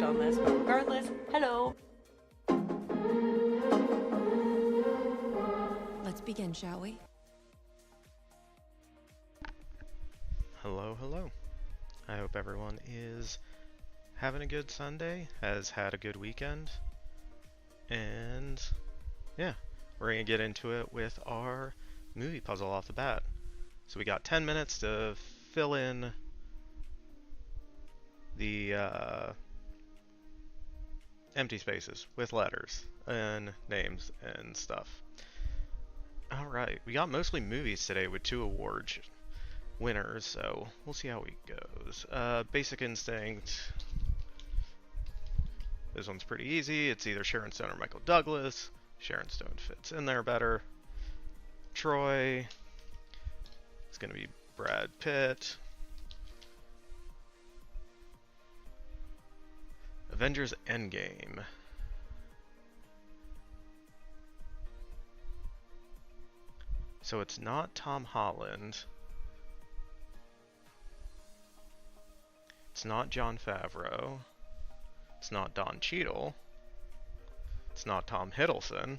on this, but regardless, hello. Let's begin, shall we? Hello, hello. I hope everyone is having a good Sunday, has had a good weekend, and yeah, we're going to get into it with our movie puzzle off the bat. So we got 10 minutes to fill in the empty spaces with letters and names and stuff. Alright, we got mostly movies today with 2 awards winners, so we'll see how it goes. Basic Instinct. This one's pretty easy. It's either Sharon Stone or Michael Douglas. Sharon Stone fits in there better. Troy. It's going to be Brad Pitt. Avengers Endgame. So it's not Tom Holland. It's not Jon Favreau. It's not Don Cheadle. It's not Tom Hiddleston.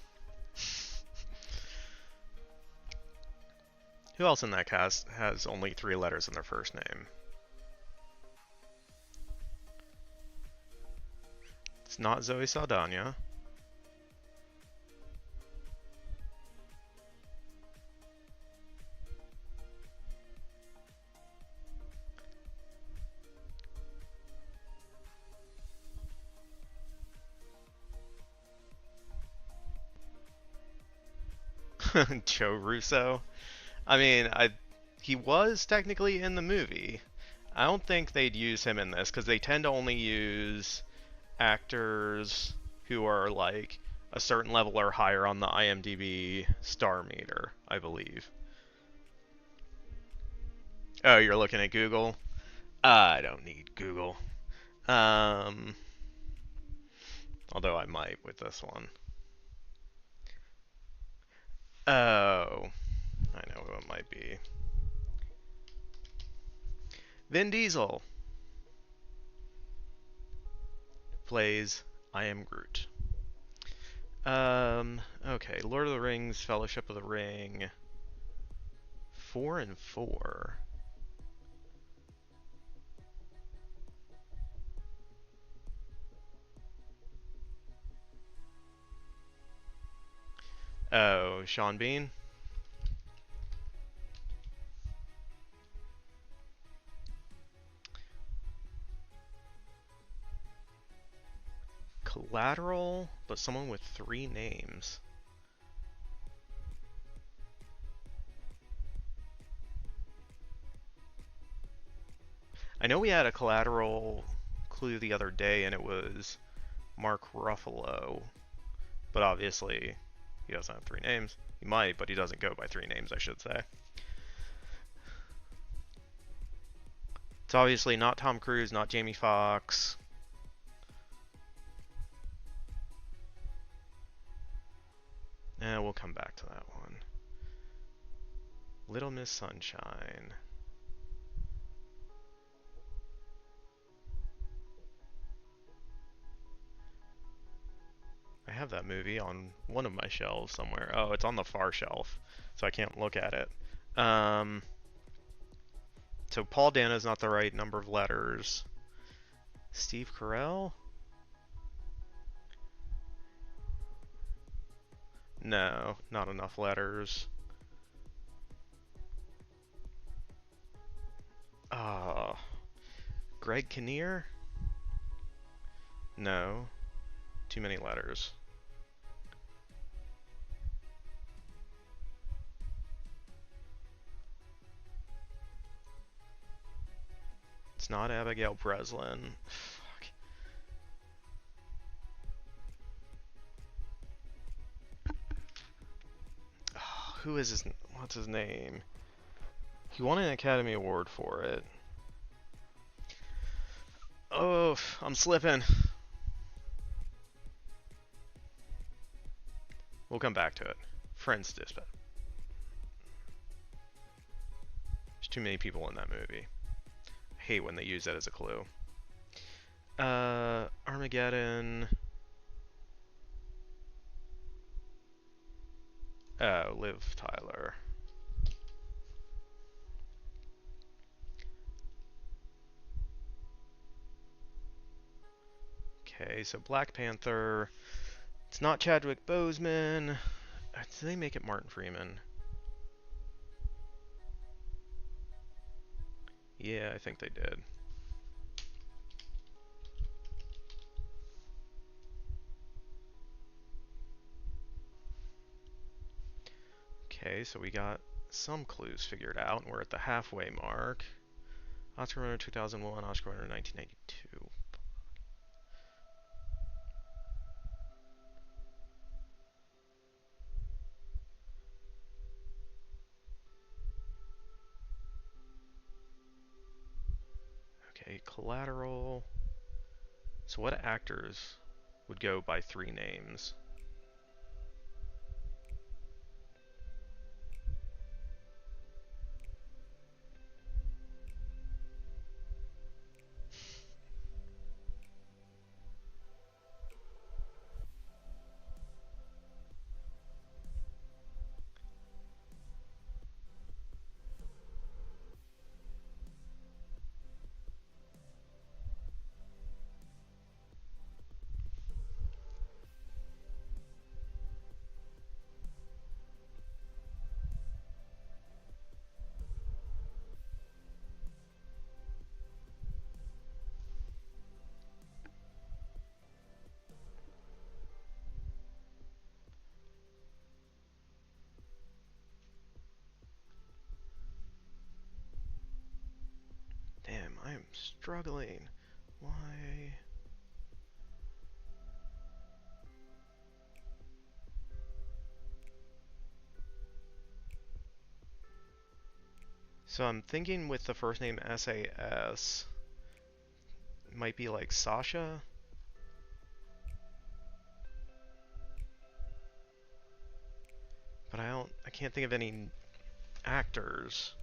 Who else in that cast has only 3 letters in their first name? It's not Zoe Saldana. Joe Russo. I mean, he was technically in the movie. I don't think they'd use him in this because they tend to only use actors who are like a certain level or higher on the IMDb star meter, I believe. Oh, you're looking at Google? I don't need Google. Although I might with this one. Oh, I know who it might be. Vin Diesel plays I Am Groot. Okay, Lord of the Rings, Fellowship of the Ring. 4 and 4. Oh, Sean Bean? Collateral, but someone with 3 names. I know we had a Collateral clue the other day, and it was Mark Ruffalo. But obviously, he doesn't have 3 names. He might, but he doesn't go by 3 names, I should say. It's obviously not Tom Cruise, not Jamie Foxx. And we'll come back to that one. Little Miss Sunshine. I have that movie on one of my shelves somewhere. Oh, it's on the far shelf, so I can't look at it. So Paul Dano's not the right number of letters. Steve Carell? No, not enough letters. Greg Kinnear? No. Too many letters. It's not Abigail Breslin. Fuck. Oh, who is his... What's his name? He won an Academy Award for it. Oh, I'm slipping. We'll come back to it. Friends Dispatch. There's too many people in that movie. I hate when they use that as a clue. Armageddon. Oh, Liv Tyler. Okay, so Black Panther. It's not Chadwick Boseman. Did they make it Martin Freeman? Yeah, I think they did. Okay, so we got some clues figured out, and we're at the halfway mark. Oscar winner 2001, Oscar winner 1992. Okay, Collateral. So what actors would go by three names? Damn, I am struggling. Why? So I'm thinking with the first name SAS, it might be like Sasha? But I can't think of any actors.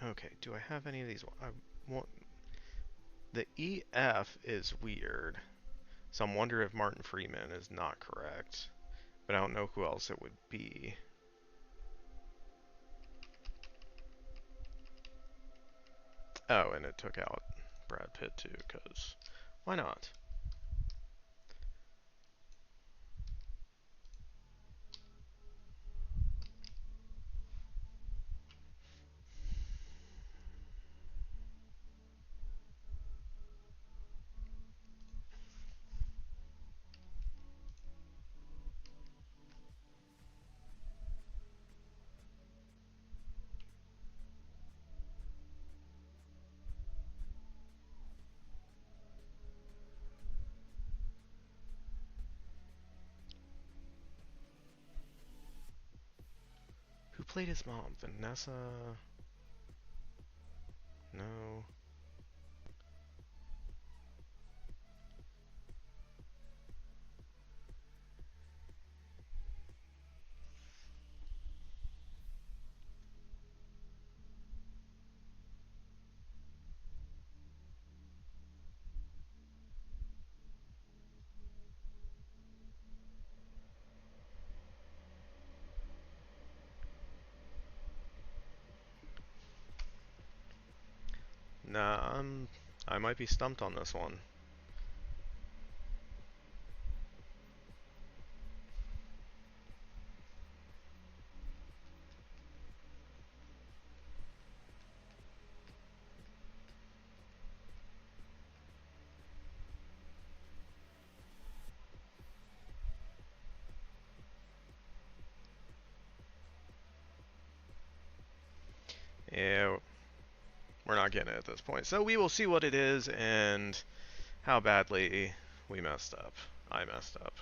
Okay, do I have any of these? I want the EF is weird, so I'm wondering if Martin Freeman is not correct, but I don't know who else it would be. Oh, and it took out Brad Pitt too, because why not? Who played his mom? Vanessa? No. Nah, I might be stumped on this one. Yeah, we're not getting it at this point. So we will see what it is and how badly we messed up. I messed up.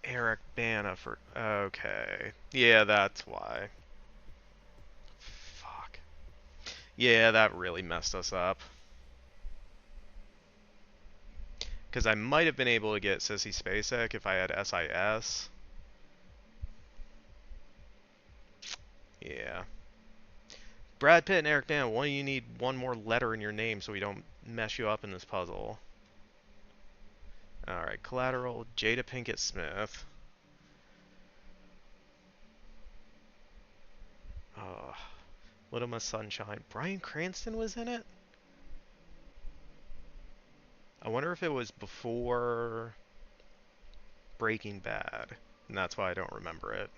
Eric Bana for... Okay. Yeah, that's why. Fuck. Yeah, that really messed us up. Because I might have been able to get Sissy Spacek if I had SIS. Yeah. Brad Pitt and Eric Bana, why do you need one more letter in your name so we don't mess you up in this puzzle? Alright, Collateral, Jada Pinkett Smith. Oh, Little Miss Sunshine. Bryan Cranston was in it? I wonder if it was before Breaking Bad, and that's why I don't remember it.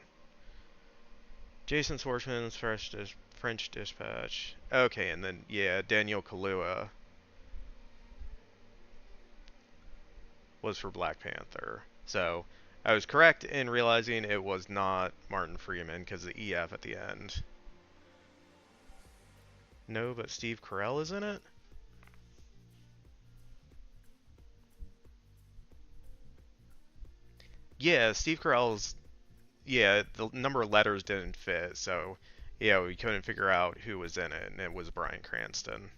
Jason Schwartzman's French Dispatch. Okay, and then, yeah, Daniel Kaluuya was for Black Panther. So, I was correct in realizing it was not Martin Freeman because of the EF at the end. No, but Steve Carell is in it? Yeah, Steve Carell's... Yeah, the number of letters didn't fit, so... Yeah, we couldn't figure out who was in it, and it was Bryan Cranston.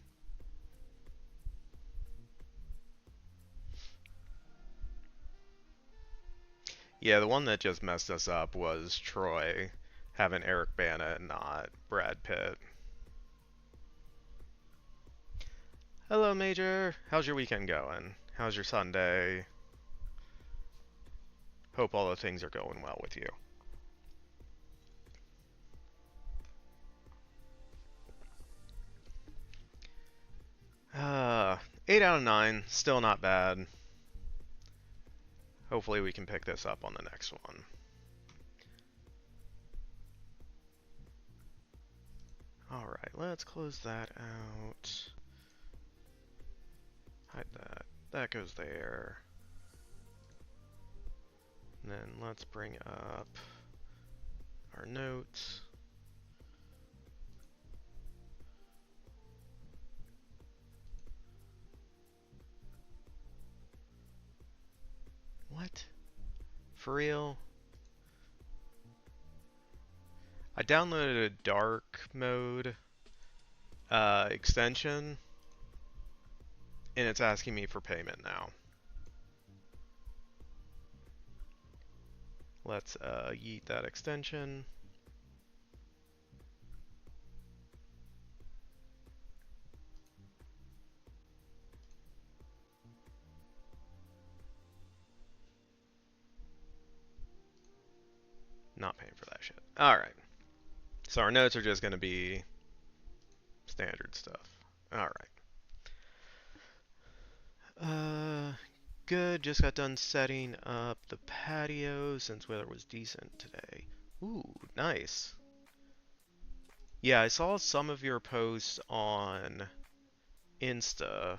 Yeah, the one that just messed us up was Troy having Eric Bana and not Brad Pitt. Hello, Major. How's your weekend going? How's your Sunday? Hope all the things are going well with you. Uh, 8 out of 9. Still not bad. Hopefully we can pick this up on the next one. Alright, let's close that out. Hide that. That goes there. And then let's bring up our notes. What? For real? I downloaded a dark mode extension, and it's asking me for payment now. Let's yeet that extension. Not paying for that shit. Alright. So our notes are just going to be standard stuff. Alright. Good. Just got done setting up the patio since weather was decent today. Ooh, nice. Yeah, I saw some of your posts on Insta.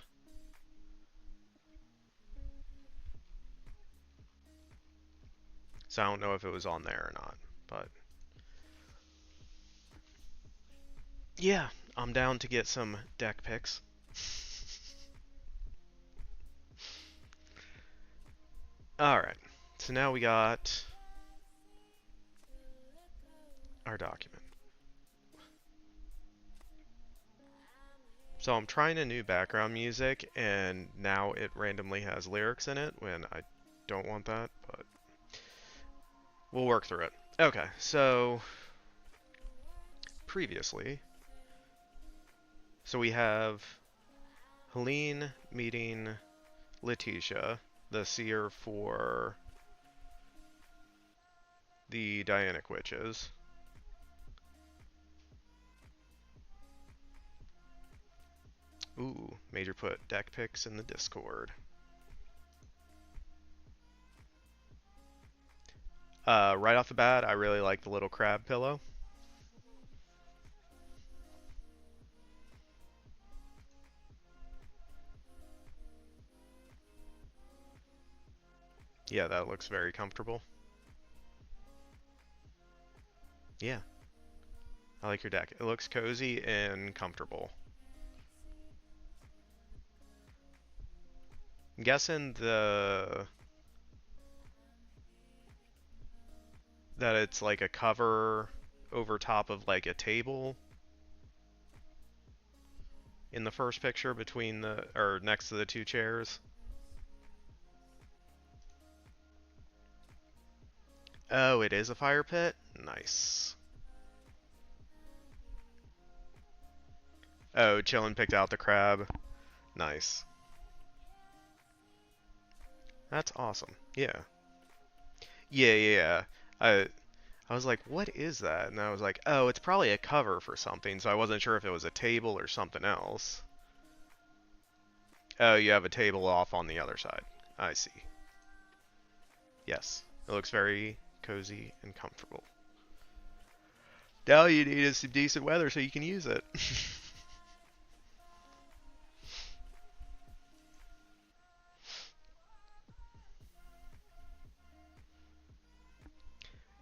So I don't know if it was on there or not, but yeah, I'm down to get some deck picks. Alright, so now we got our document. So I'm trying a new background music, and now it randomly has lyrics in it when I don't want that, but we'll work through it. Okay, so previously, so we have Helene meeting Letitia, the seer for the Dianic Witches. Ooh, Major put deck picks in the Discord. Right off the bat, I really like the little crab pillow. Yeah, that looks very comfortable. Yeah, I like your deck. It looks cozy and comfortable. I'm guessing that it's like a cover over top of like a table in the first picture between the or next to the two chairs. Oh, it is a fire pit? Nice. Oh, Chillin picked out the crab. Nice. That's awesome. Yeah. Yeah, yeah, yeah. I was like, what is that? And I was like, oh, it's probably a cover for something, so I wasn't sure if it was a table or something else. Oh, you have a table off on the other side. I see. Yes. It looks very cozy and comfortable. Now you need is some decent weather so you can use it.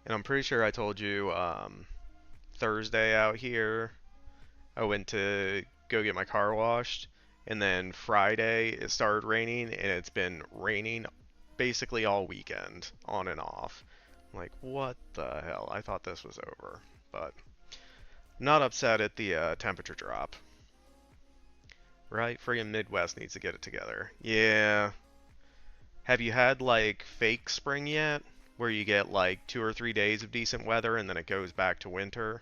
And I'm pretty sure I told you Thursday out here I went to go get my car washed, and then Friday it started raining, and it's been raining basically all weekend, on and off. I'm like, what the hell? I thought this was over, but not upset at the temperature drop. Right? Friggin' Midwest needs to get it together. Yeah. Have you had like fake spring yet? Where you get like 2 or 3 days of decent weather and then it goes back to winter?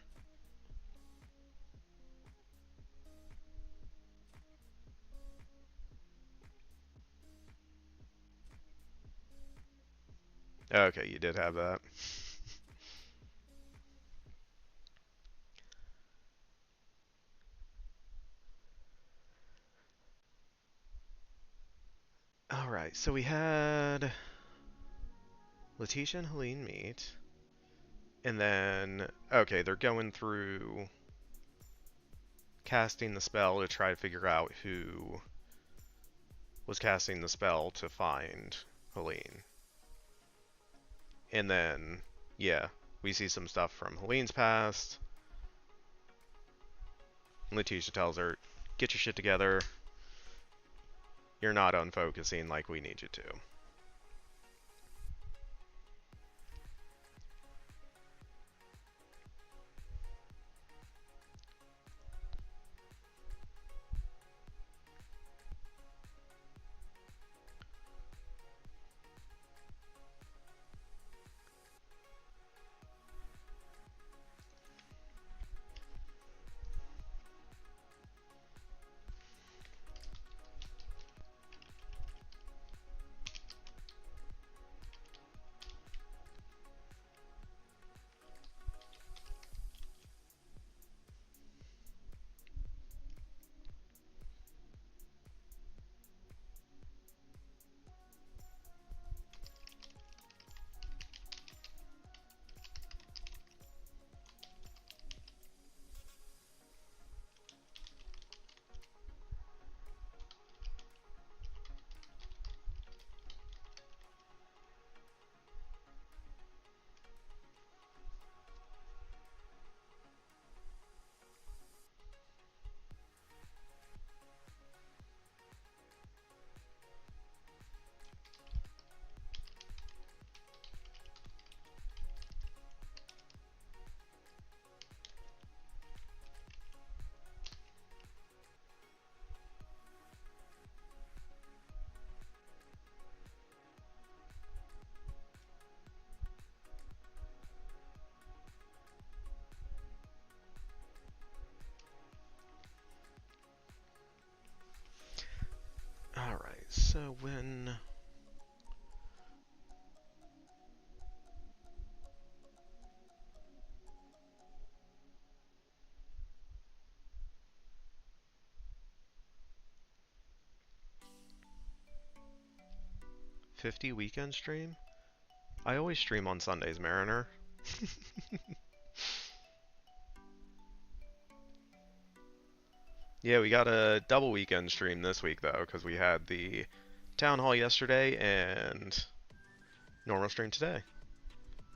Okay, you did have that. Alright, so we had Letitia and Helene meet. And then, okay, they're going through casting the spell to try to figure out who was casting the spell to find Helene. And then, yeah, we see some stuff from Helene's past. Letitia tells her, get your shit together. You're not unfocusing like we need you to. Alright, so when 50 weekend stream? I always stream on Sundays, Mariner. Yeah, we got a double weekend stream this week though, because we had the town hall yesterday and Normal stream today.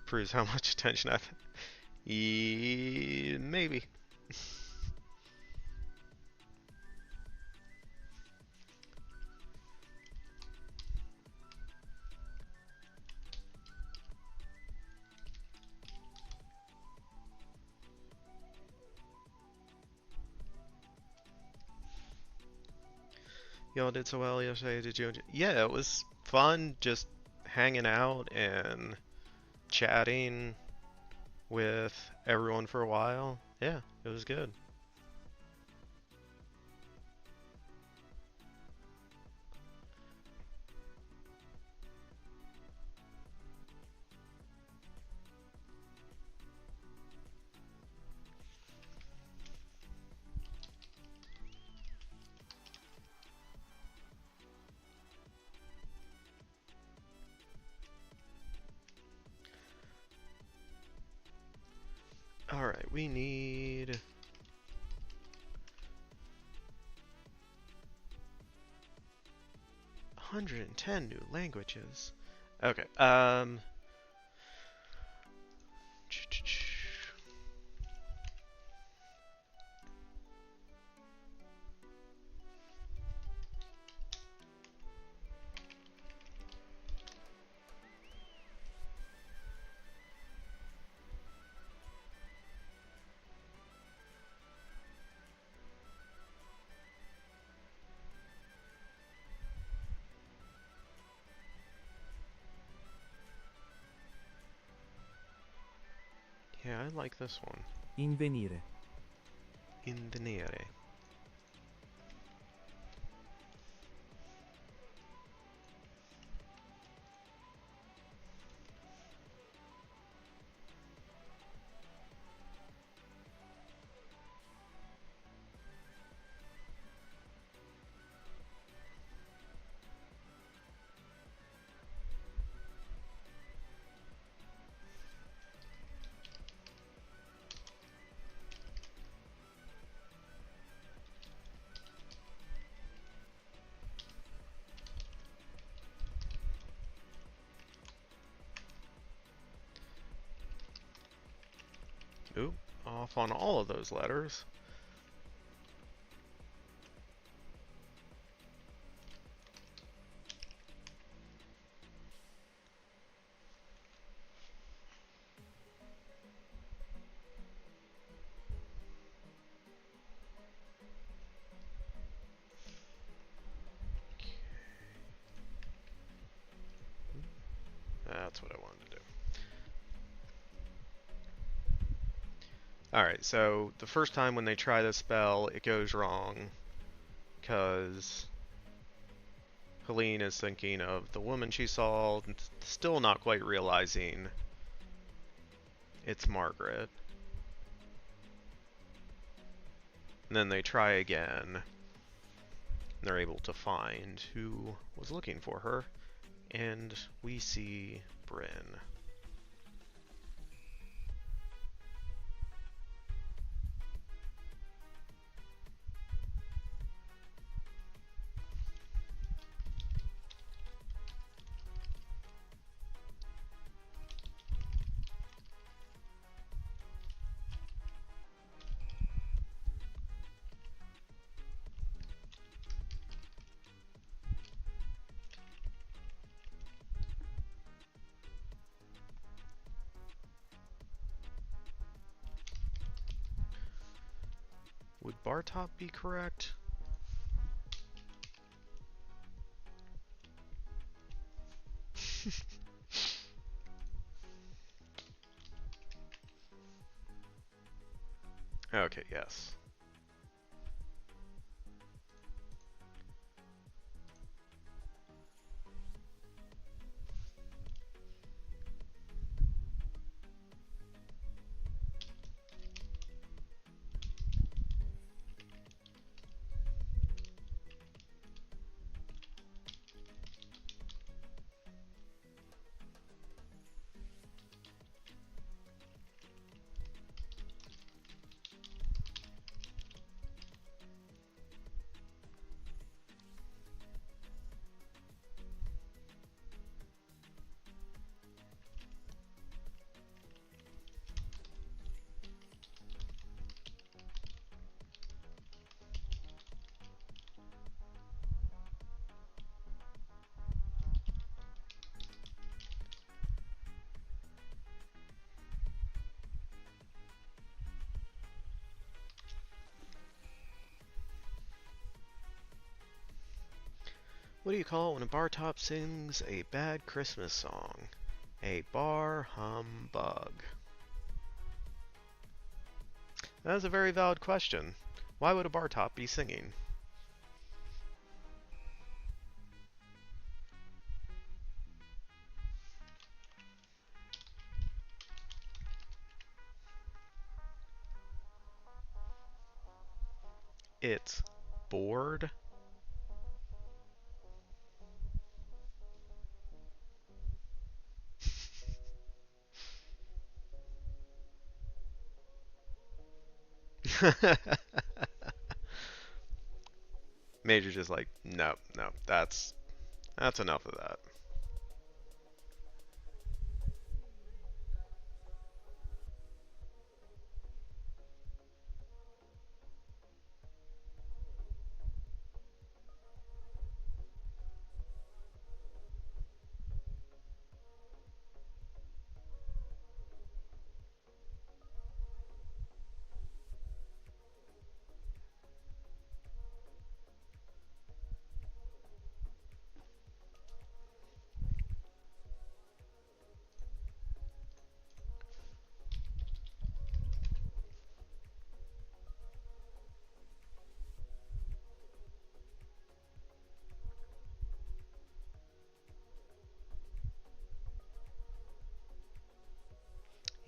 Proves how much attention I've... Maybe. Y'all did so well yesterday, did you? Yeah, it was fun just hanging out and chatting with everyone for a while. Yeah, it was good. Alright, we need... $110 new languages. Okay, yeah, I like this one. Invenire. Invenire. Oop, off on all of those letters. That's what I wanted to do. Alright, so the first time when they try the spell, it goes wrong. Because Helene is thinking of the woman she saw, still not quite realizing it's Margaret. And then they try again. And they're able to find who was looking for her. And we see Bryn. Would Bartop be correct? Okay, yes. What do you call it when a bar top sings a bad Christmas song? A bar humbug. That is a very valid question. Why would a bar top be singing? It's bored. Major's just like, no, no, that's enough of that.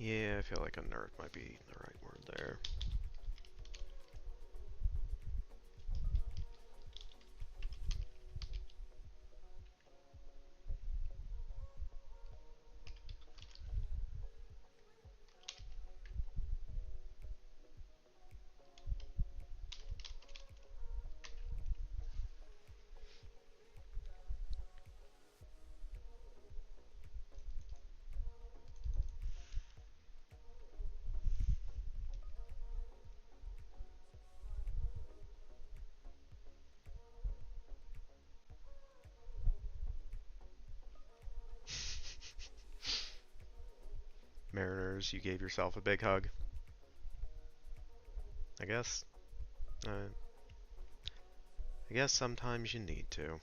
Yeah, I feel like a nerd might be the right word there. Mariners, you gave yourself a big hug. I guess. I guess sometimes you need to.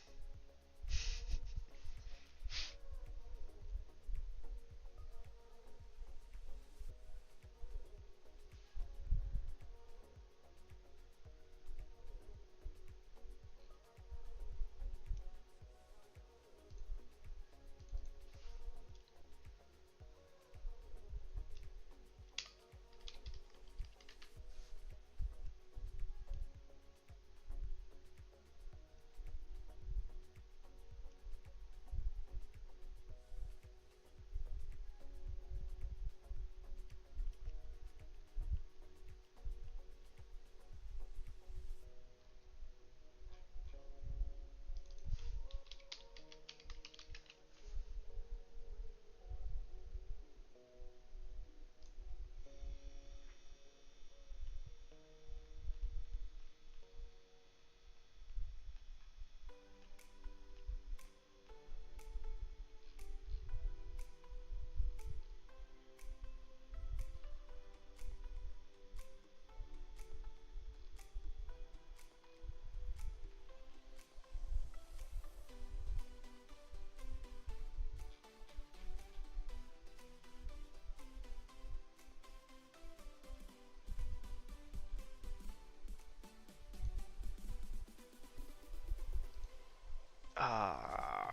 Ah.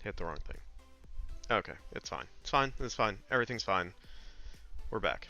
Hit the wrong thing. Okay, it's fine. It's fine. It's fine. Everything's fine. We're back.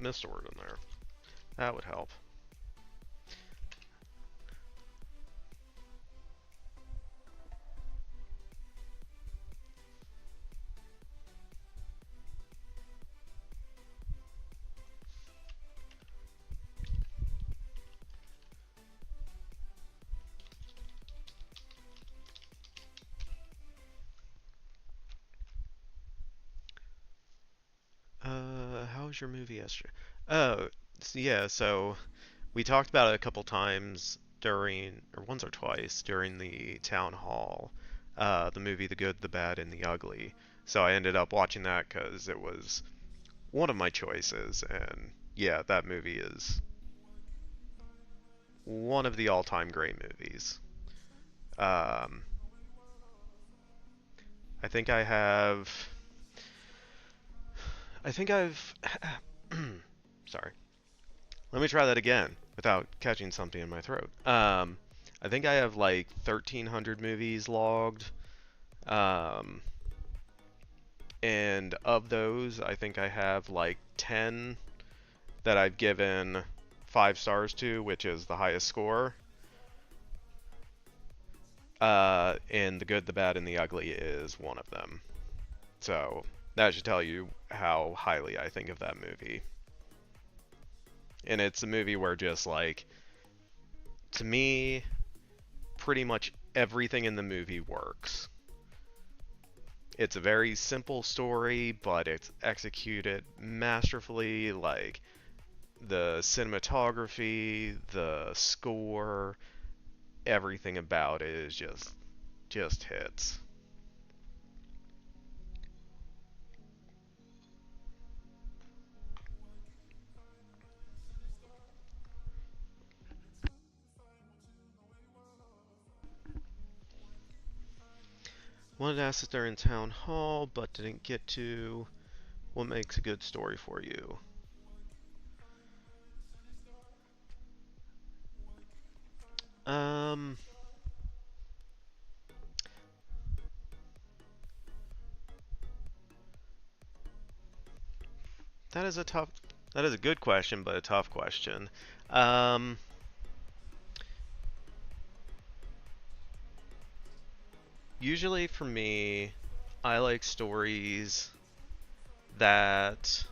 missed a word in there. That would help. How was your movie yesterday? Oh, yeah, so we talked about it a couple times during, or once or twice during the town hall, the movie The Good, the Bad, and the Ugly. So I ended up watching that because it was one of my choices, and yeah, that movie is one of the all-time great movies. Um, I think I have, I think I've, sorry. Let me try that again without catching something in my throat. I think I have like 1,300 movies logged. Um, and of those, I think I have like 10 that I've given 5 stars to, which is the highest score. And The Good, the Bad, and the Ugly is one of them. So that should tell you how highly I think of that movie. And it's a movie where just like, to me, pretty much everything in the movie works. It's a very simple story, but it's executed masterfully. Like the cinematography, the score, everything about it is just hits. Wanted to ask if they're in town hall, but didn't get to. What makes a good story for you? Um, that is a tough. That is a good question, but a tough question. Um, Usually for me, I like stories that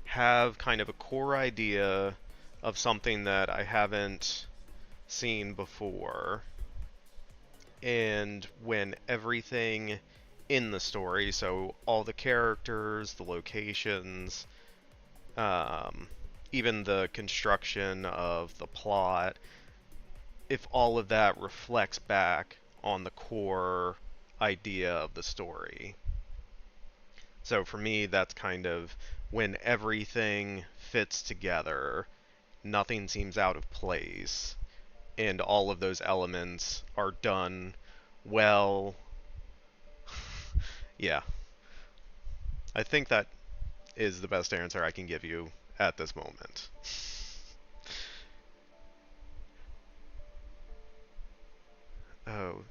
have kind of a core idea of something that I haven't seen before. And when everything in the story, so all the characters, the locations, um, even the construction of the plot, if all of that reflects back on the core idea of the story. So for me, that's kind of when everything fits together, nothing seems out of place, and all of those elements are done well. Yeah, I think that is the best answer I can give you at this moment. Oh,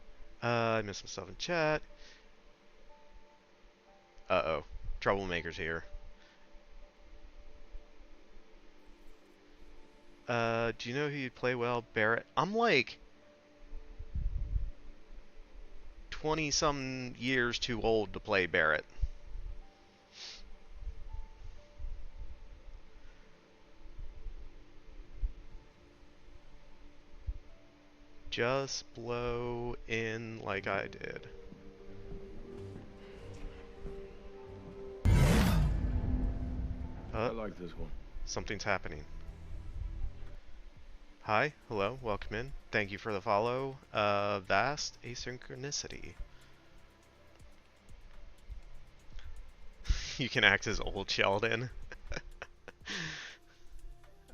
I missed some stuff in chat. Uh-oh, troublemakers here. Do you know who you'd play well? Barrett? I'm like 20 some years too old to play Barrett. Just blow in like I did. I like this one. Something's happening. Hi, hello, welcome in. Thank you for the follow. Vast asynchronicity. You can act as old Sheldon.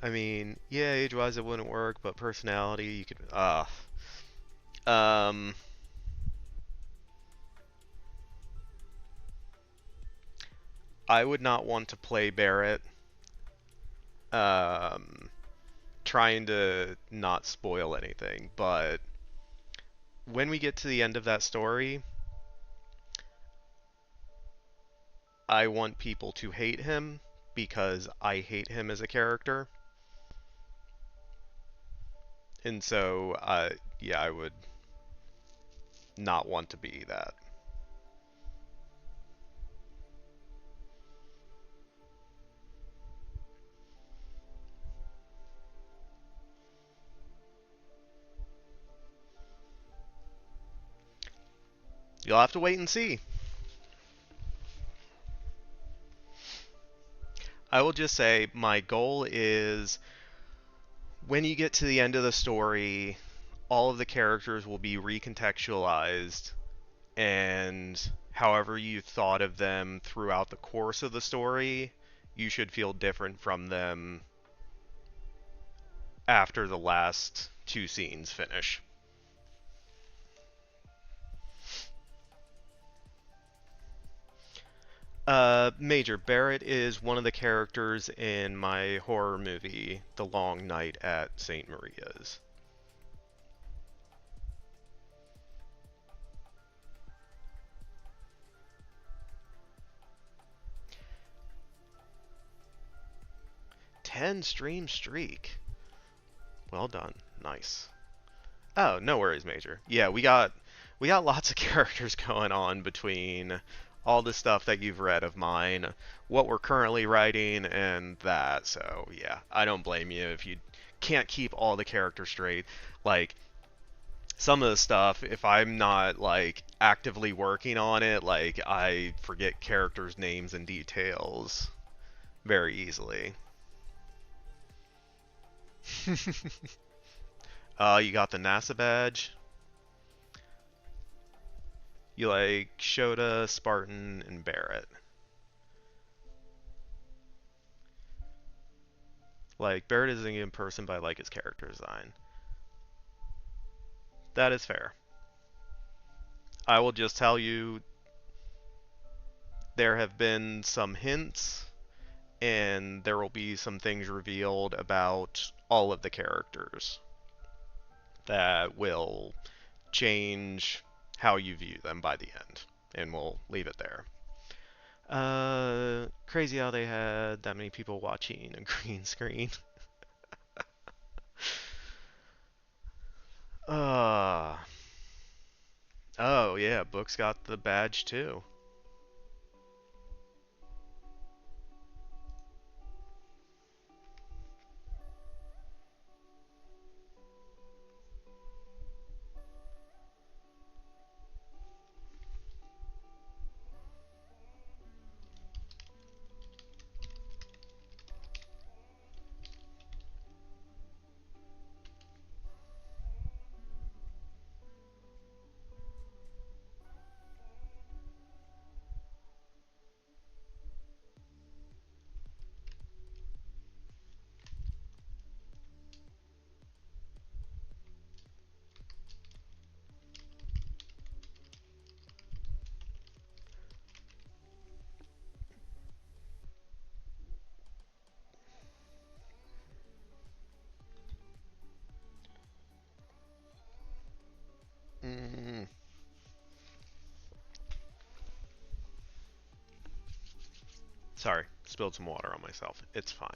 I mean, yeah, age-wise it wouldn't work, but personality, you could. Um. I would not want to play Barrett. Um. Trying to not spoil anything, but when we get to the end of that story, I want people to hate him because I hate him as a character. And so, yeah, I would not want to be that. You'll have to wait and see. I will just say my goal is when you get to the end of the story, all of the characters will be recontextualized, and however you thought of them throughout the course of the story, you should feel different from them after the last two scenes finish. Major Barrett is one of the characters in my horror movie, The Long Night at St. Maria's. Ten-stream streak. Well done. Nice. Oh, no worries, Major. Yeah, we got lots of characters going on between all the stuff that you've read of mine, what we're currently writing, and that. So, yeah, I don't blame you if you can't keep all the characters straight. Like, some of the stuff, if I'm not, like, actively working on it, like, I forget characters' names and details very easily. You got the NASA badge. You like Shota, Spartan, and Barrett. Like, Barrett isn't a good person, but I like his character design. That is fair. I will just tell you there have been some hints, and there will be some things revealed about all of the characters that will change how you view them by the end. And we'll leave it there. Crazy how they had that many people watching a green screen. Uh, oh yeah, Book's got the badge too. Mm, sorry, spilled some water on myself. It's fine.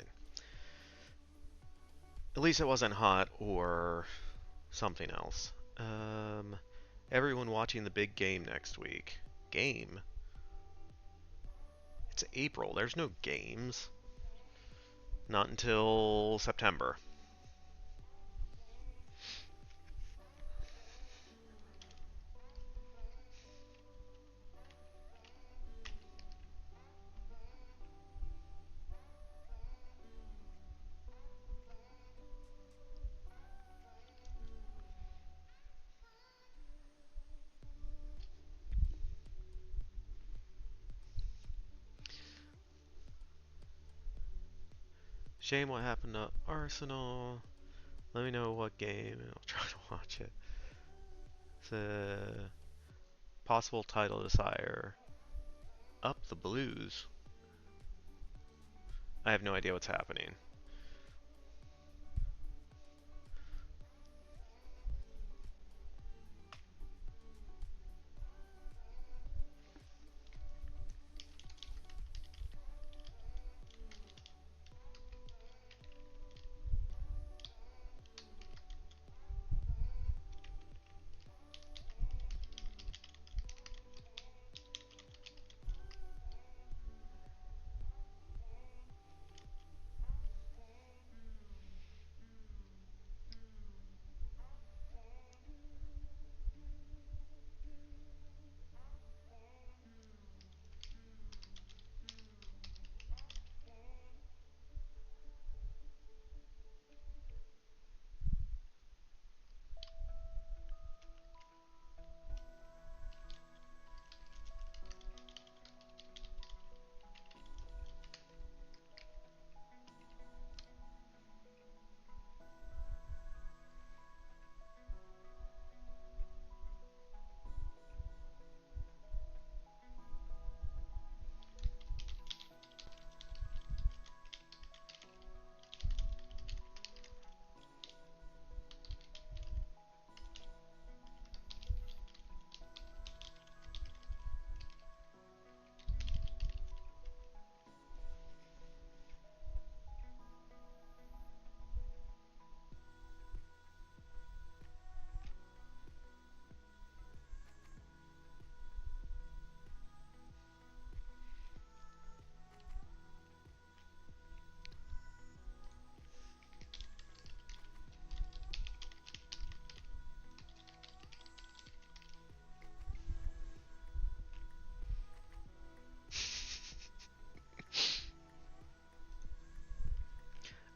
At least it wasn't hot or something else. Everyone watching the big game next week. Game? It's April. There's no games. Not until September. Shame what happened to Arsenal. Let me know what game and I'll try to watch it. It's a possible title desire. Up the Blues. I have no idea what's happening.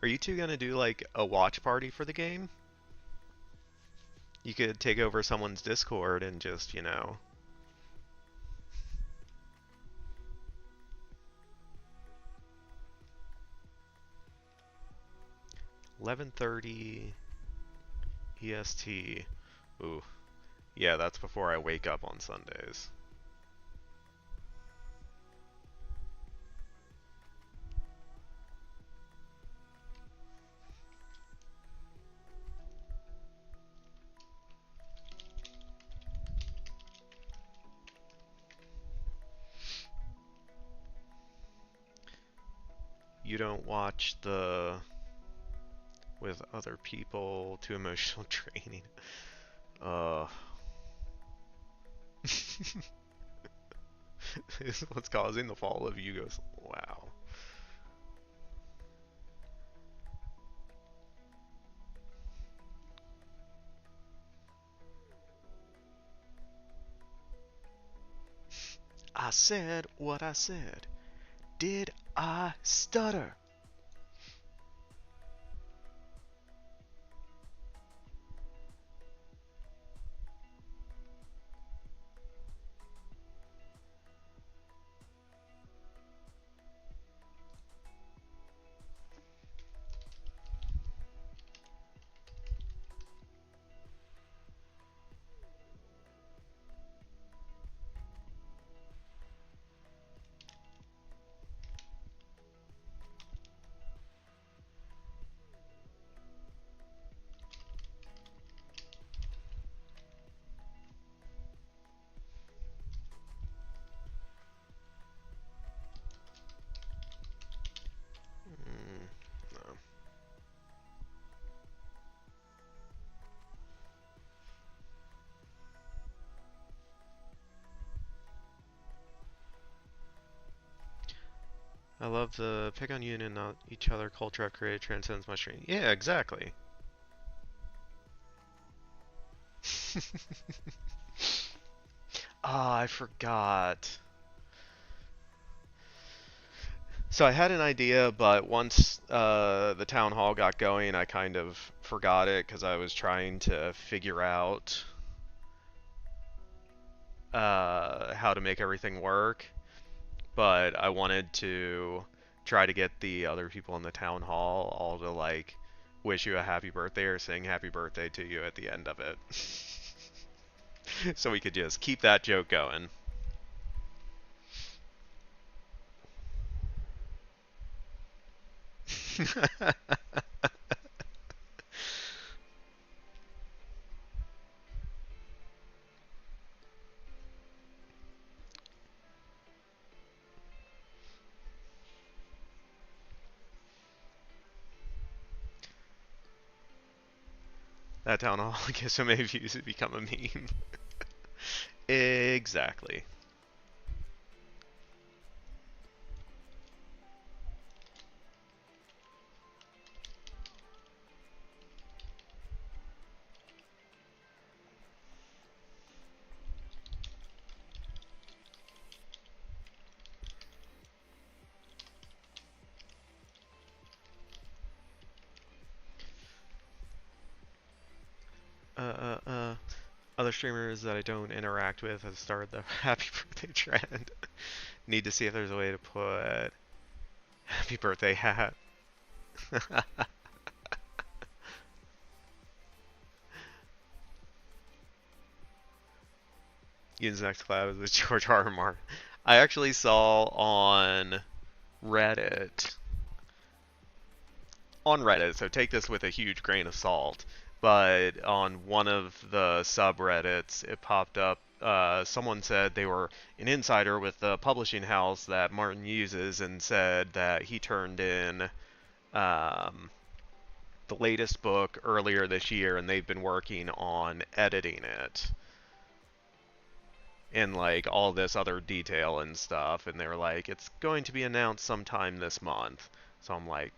Are you two gonna do like a watch party for the game? You could take over someone's Discord and just, 11:30 EST. Ooh, yeah, that's before I wake up on Sundays. You don't watch the with other people, too emotional training. Uh, is what's causing the fall of Yugos. Wow. I said what I said. Did I stutter? No. I love the pick on you and not each other culture I've created transcends my stream. Yeah, exactly. Ah, I forgot. So I had an idea, but once the town hall got going, I kind of forgot it because I was trying to figure out how to make everything work. But I wanted to try to get the other people in the town hall all to like wish you a happy birthday or sing happy birthday to you at the end of it. So we could just keep that joke going. That town hall gets so many views it become a meme. Exactly. Uh, uh, uh. Other streamers that I don't interact with have started the happy birthday trend. Need to see if there's a way to put happy birthday hat. Ian's next collab is George R. R. Martin. I actually saw Reddit, on Reddit, so take this with a huge grain of salt, but on one of the subreddits, it popped up. Someone said they were an insider with the publishing house that Martin uses and said that he turned in um, the latest book earlier this year and they've been working on editing it and like all this other detail and stuff, and they were like, it's going to be announced sometime this month. So I'm like,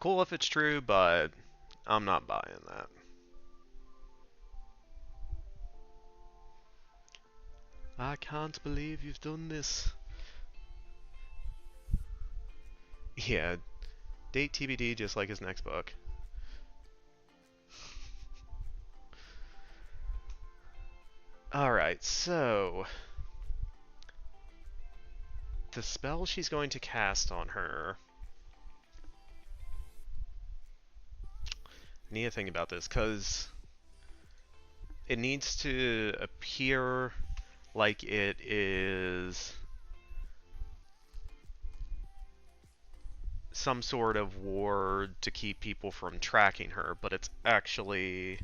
cool if it's true, but I'm not buying that. I can't believe you've done this. Yeah, Date TBD, just like his next book. Alright, so... the spell she's going to cast on her... I need to think about this, because... it needs to appear like it is... some sort of ward to keep people from tracking her, but it's actually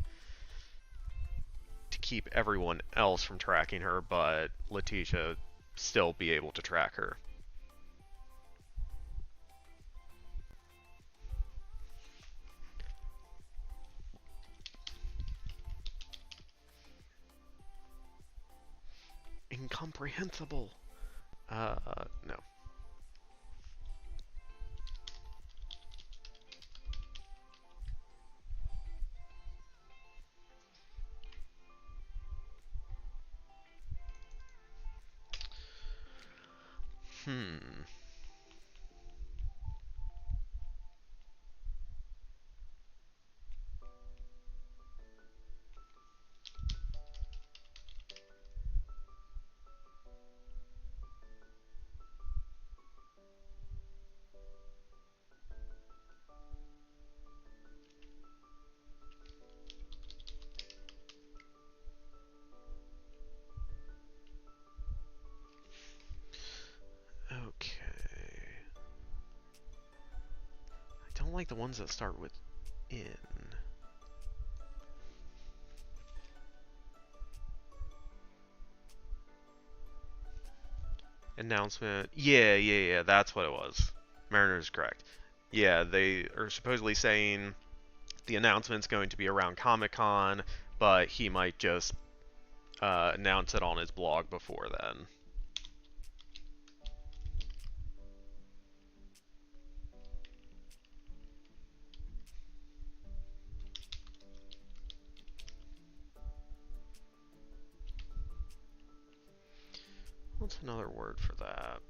to keep everyone else from tracking her, but Letitia still be able to track her. Incomprehensible. No. Okay. I don't like the ones that start with in. Announcement. Yeah, that's what it was. Mariner's correct. Yeah, they are supposedly saying the announcement's going to be around Comic-Con, but he might just announce it on his blog before then. What's another word for that?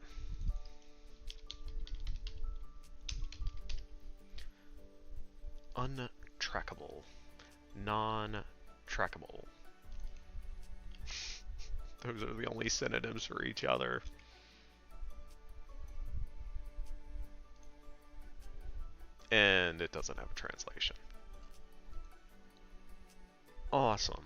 Untrackable. Non-trackable. Those are the only synonyms for each other. And it doesn't have a translation. Awesome.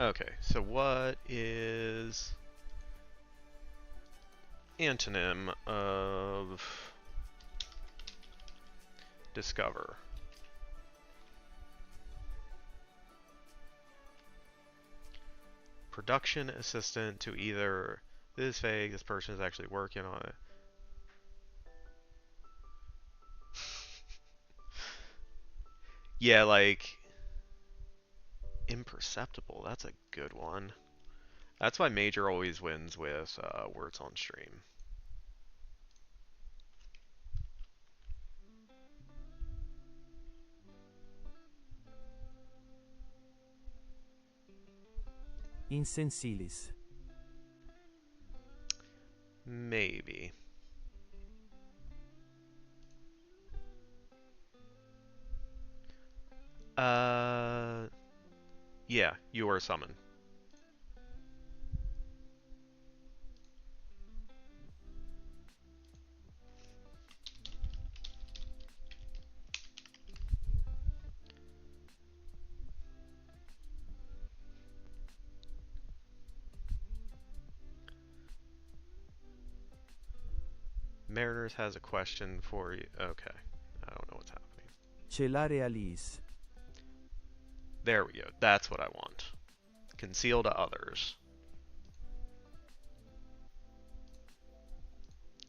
Okay, so what is antonym of discover? Production assistant to either this is fake, this person is actually working on it. Yeah, like imperceptible, that's a good one. That's why Major always wins with words on stream. Insensilis. Maybe. Yeah, you are summoned. Mariners has a question for you. Okay. I don't know what's happening. Celare alis. There we go. That's what I want. Conceal to others.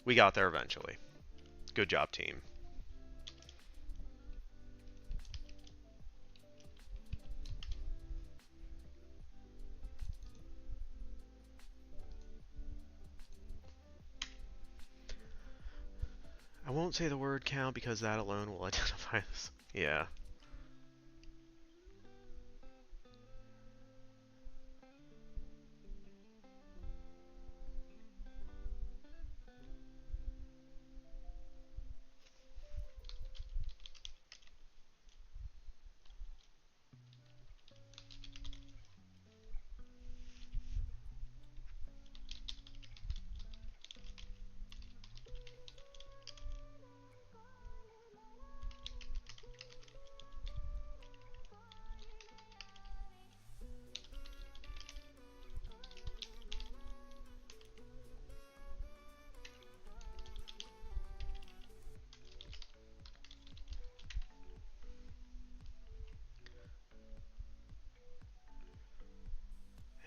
We got there eventually. Good job, team. I won't Don't say the word count because that alone will identify this. Yeah.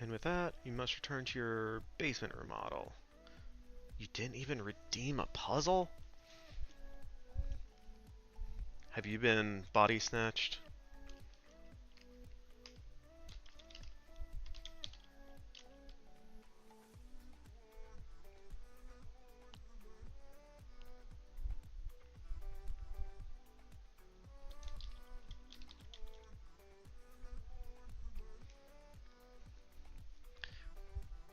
And with that, you must return to your basement remodel. You didn't even redeem a puzzle? Have you been body snatched?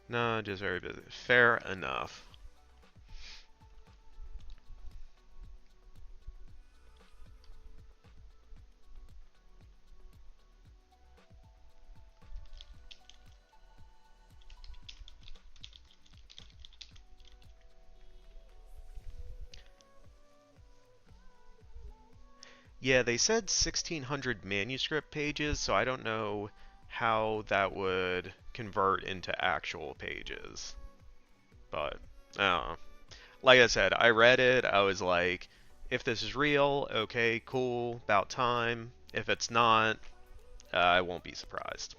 No, just very busy. Fair enough. Yeah, they said 1600 manuscript pages, so I don't know how that would convert into actual pages. But, I don't know. Like I said, I read it, I was like, if this is real, okay, cool, about time. If it's not, I won't be surprised.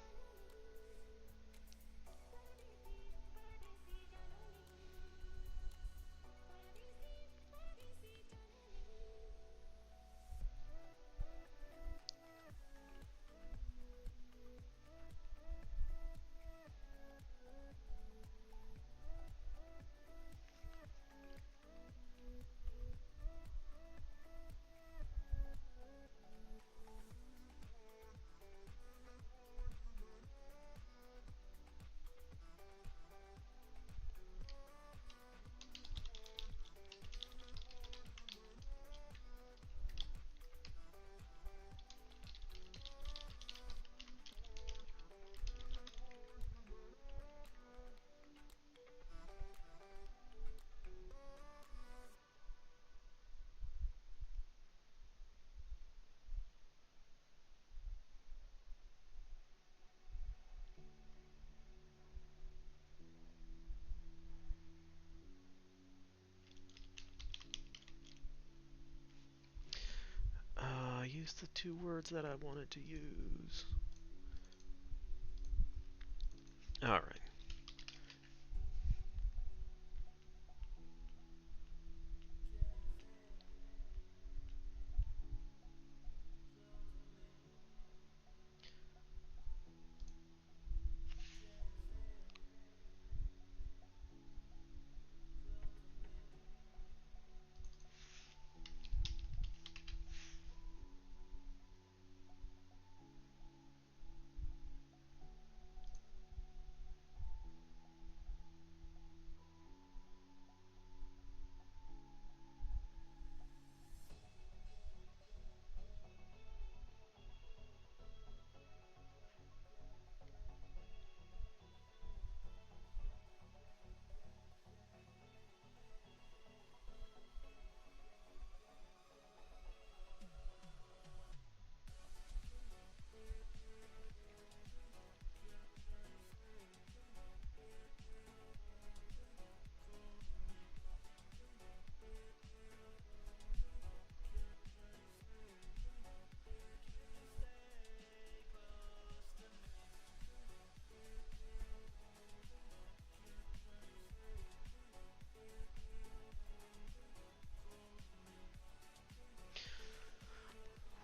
Use the two words that I wanted to use. Alright.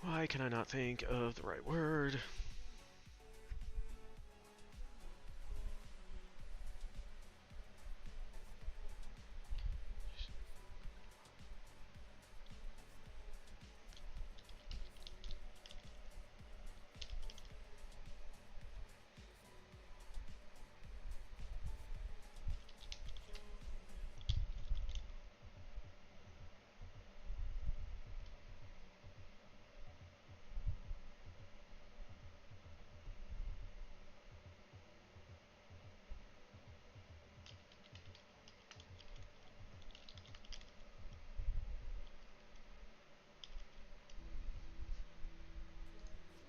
Why can I not think of the right word?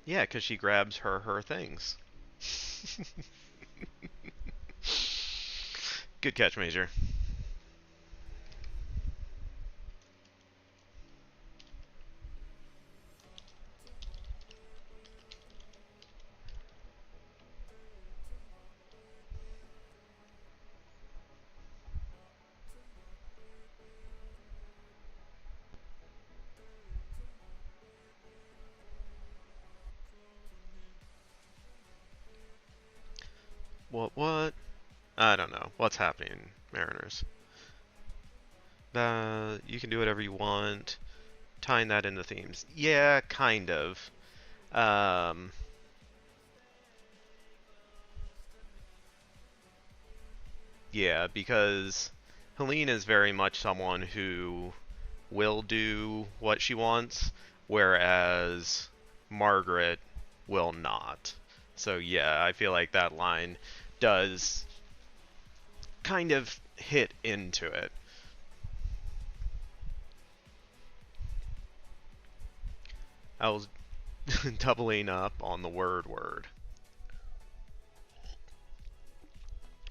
Yeah, because she grabs her things. Good catch, Major. What? I don't know. What's happening, Mariners? You can do whatever you want. Tying that into themes. Yeah, kind of. Um, yeah, because Helene is very much someone who will do what she wants, whereas Margaret will not. So yeah, I feel like that line does kind of hit into it. I was doubling up on the word.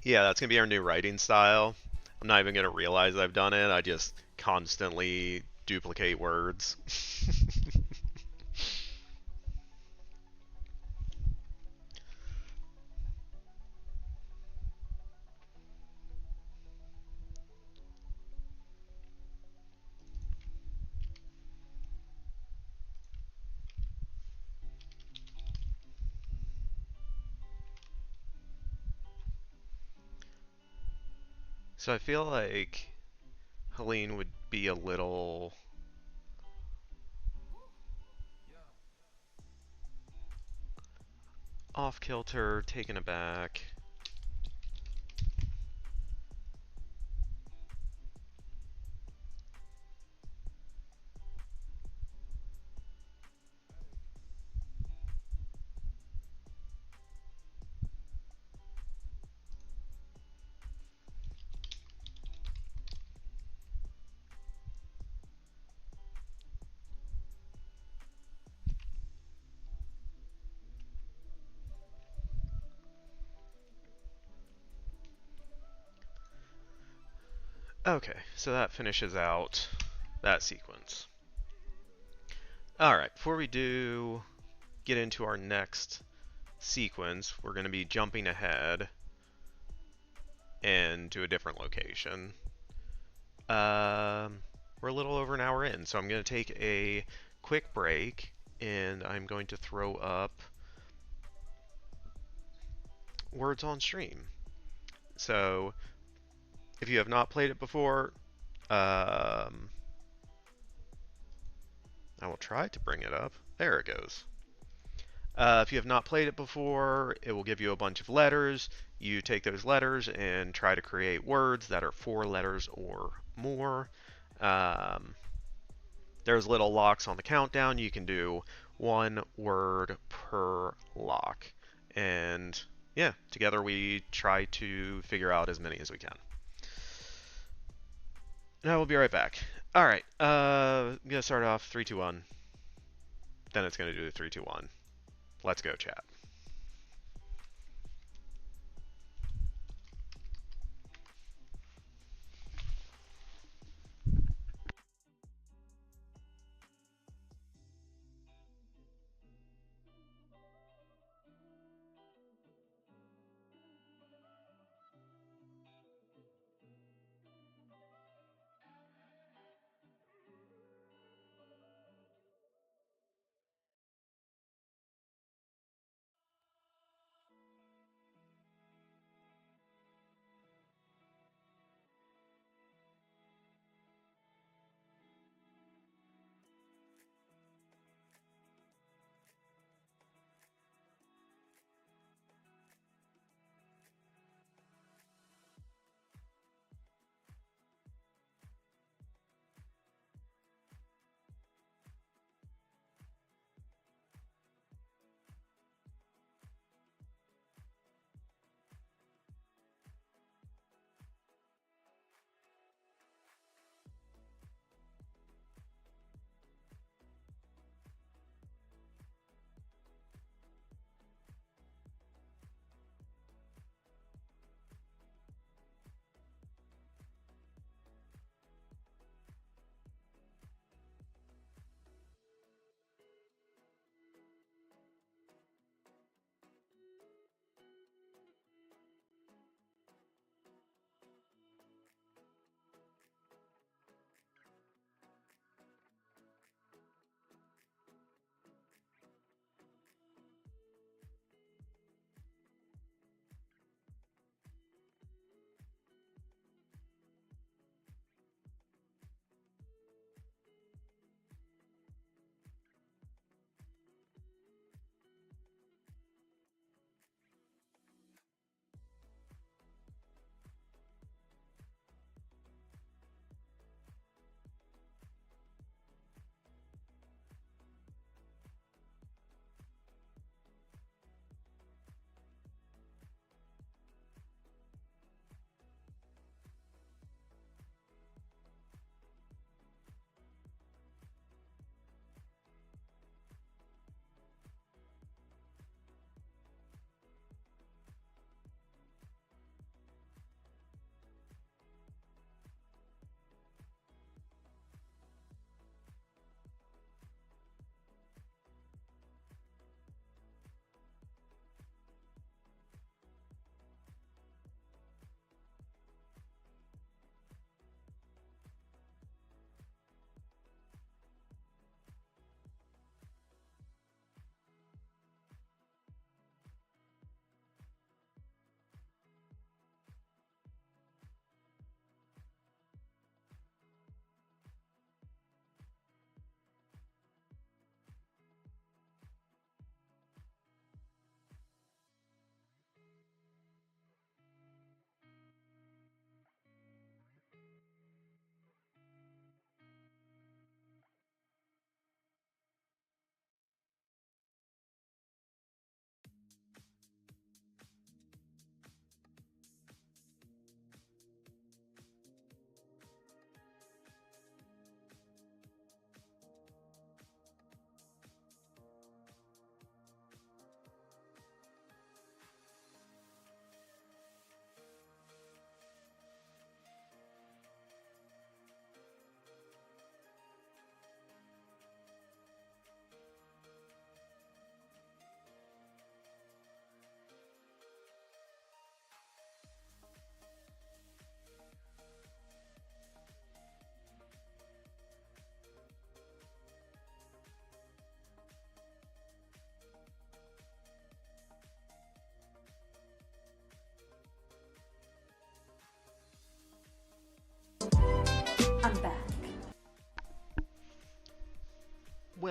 Yeah, that's gonna be our new writing style. I'm not even gonna realize I've done it. I just constantly duplicate words. So I feel like Helene would be a little off kilter, taken aback. Okay, so that finishes out that sequence. Alright, before we get into our next sequence, we're going to be jumping ahead and to a different location. We're a little over an hour in, so I'm going to take a quick break and I'm going to throw up words on stream. So if you have not played it before, I will try to bring it up. There it goes. If you have not played it before, it will give you a bunch of letters. You take those letters and try to create words that are 4 letters or more. Um, there's little locks on the countdown. You can do 1 word per lock. And yeah, together we try to figure out as many as we can. Now we'll be right back. Alright, I'm going to start off 3, 2, 1. Then it's going to do the 3, 2, 1. Let's go, chat.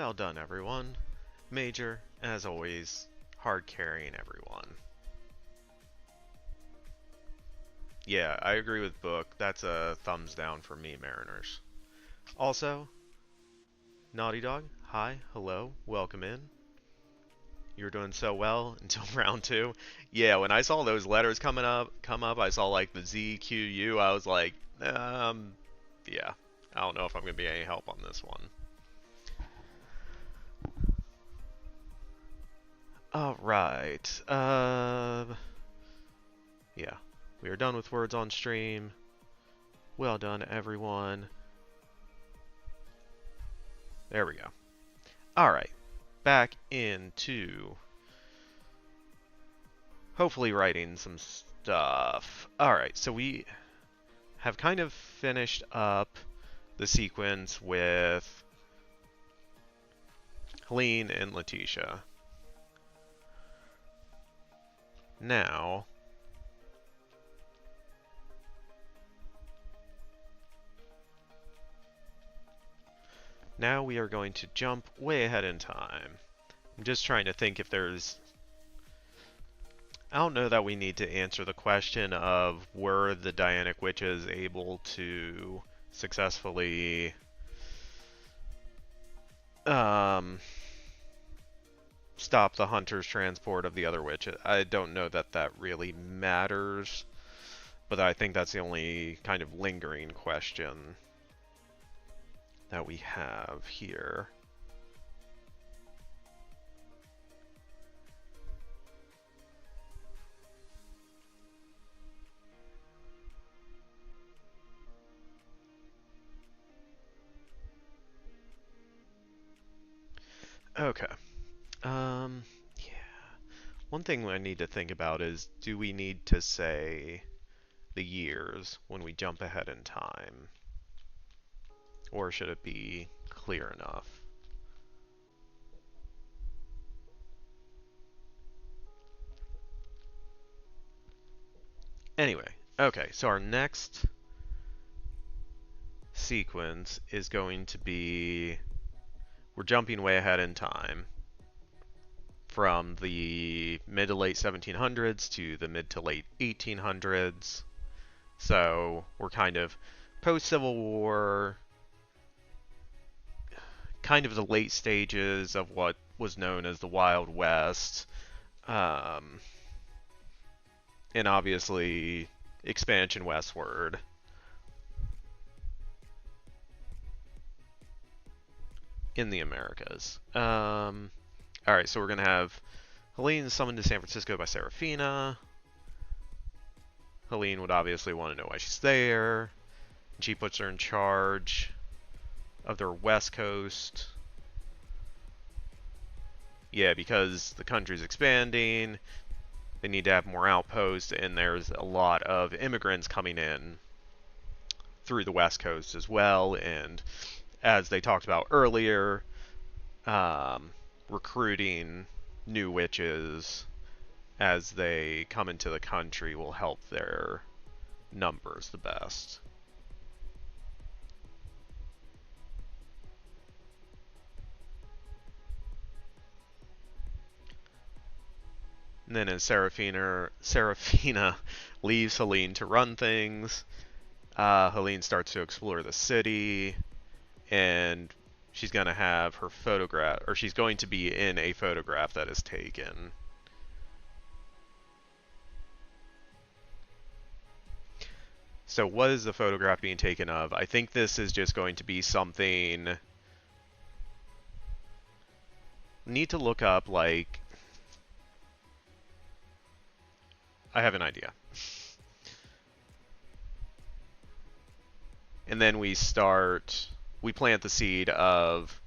Well done, everyone. Major, as always, hard carrying everyone. Yeah, I agree with Book. That's a thumbs down for me, Mariners. Also, Naughty Dog, hi, hello, welcome in. You're doing so well until round 2. Yeah, when I saw those letters come up, I saw like the ZQU. I was like, yeah, I don't know if I'm gonna be any help on this one. All right. Yeah, we are done with words on stream. Well done, everyone. There we go. All right, back into hopefully writing some stuff. All right, so we have kind of finished up the sequence with Helene and Letitia. Now, we are going to jump way ahead in time. I'm just trying to think if there's... I don't know that we need to answer the question of were the Dianic witches able to successfully stop the hunter's transport of the other witches. I don't know that that really matters, but I think that's the only kind of lingering question that we have here. Okay. Yeah. One thing I need to think about is, do we need to say the years when we jump ahead in time? Or should it be clear enough? Anyway, okay, so our next sequence is going to be, we're jumping way ahead in time from the mid to late 1700s to the mid to late 1800s. So we're kind of post-Civil War, kind of the late stages of what was known as the Wild West, and obviously expansion westward. In the Americas. Alright, so we're going to have Helene summoned to San Francisco by Serafina. Helene would obviously want to know why she's there. And she puts her in charge of their West Coast. Yeah, because the country's expanding. They need to have more outposts, and there's a lot of immigrants coming in through the West Coast as well. And as they talked about earlier, recruiting new witches as they come into the country will help their numbers the best. And then as Serafina leaves Helene to run things, Helene starts to explore the city, and she's going to have her photograph, or she's going to be in a photograph that is taken. So what is the photograph being taken of? I think this is just going to be something... Need to look up, like... I have an idea. And then we plant the seed of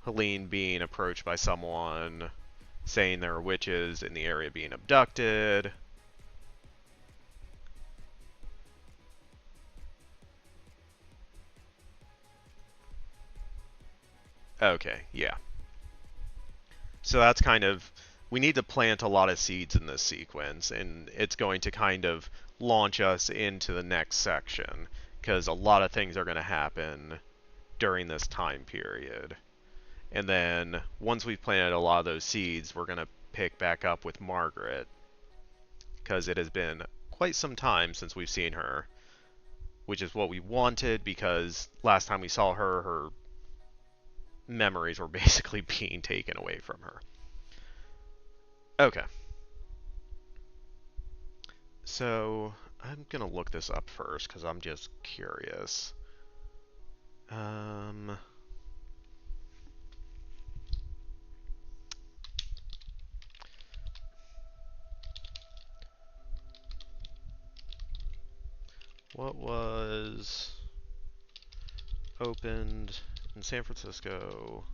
Helene being approached by someone saying there are witches in the area being abducted. Okay, yeah. So that's kind of, we need to plant a lot of seeds in this sequence, and it's going to kind of launch us into the next section, because a lot of things are going to happen during this time period. And then once we've planted a lot of those seeds, we're going to pick back up with Margaret, because it has been quite some time since we've seen her, which is what we wanted, because last time we saw her, her memories were basically being taken away from her. Okay. So, I'm going to look this up first, because I'm just curious. What was opened in San Francisco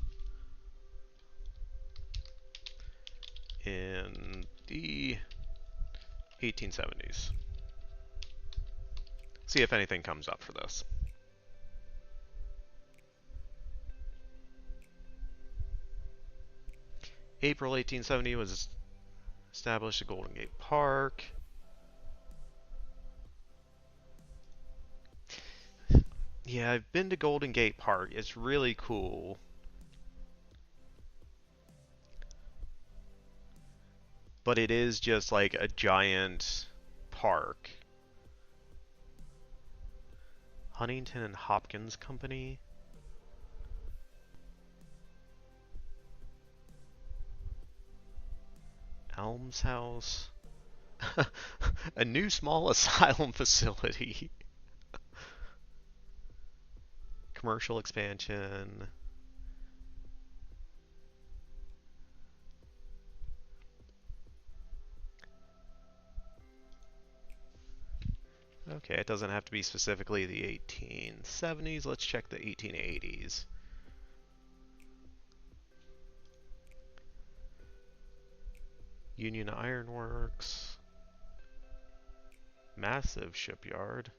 in the 1870s? See if anything comes up for this. April 1870 was established at Golden Gate Park. Yeah, I've been to Golden Gate Park. It's really cool. But it is just like a giant park. Huntington and Hopkins Company. Elms House. A new small asylum facility. Commercial expansion. Okay, it doesn't have to be specifically the 1870s. Let's check the 1880s. Union Iron Works. Massive shipyard.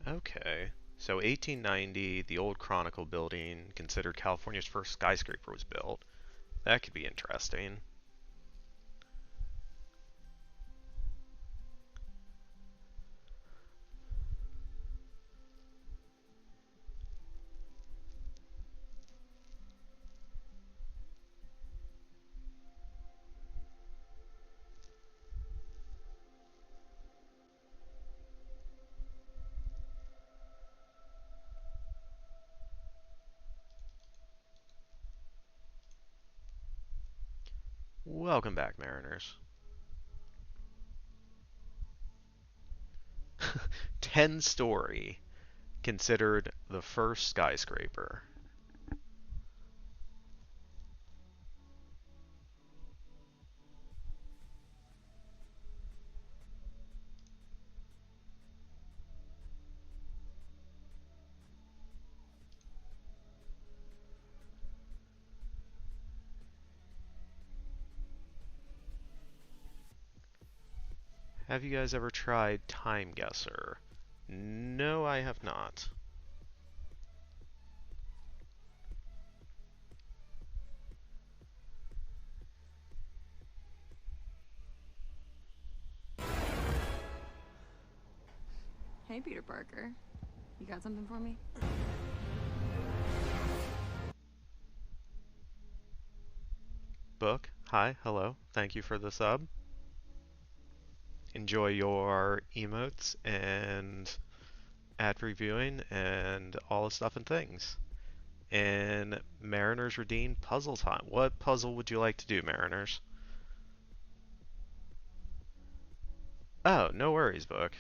Okay, so 1890, the old Chronicle building, considered California's first skyscraper, was built. That could be interesting. Welcome back, Mariners. 10-story, considered the first skyscraper. Have you guys ever tried Time Guesser? No, I have not. Hey, Peter Parker. You got something for me? Book, hi, hello, thank you for the sub. Enjoy your emotes and ad reviewing and all the stuff and things. And Mariners Redeemed puzzle time. What puzzle would you like to do, Mariners? Oh, no worries, Book.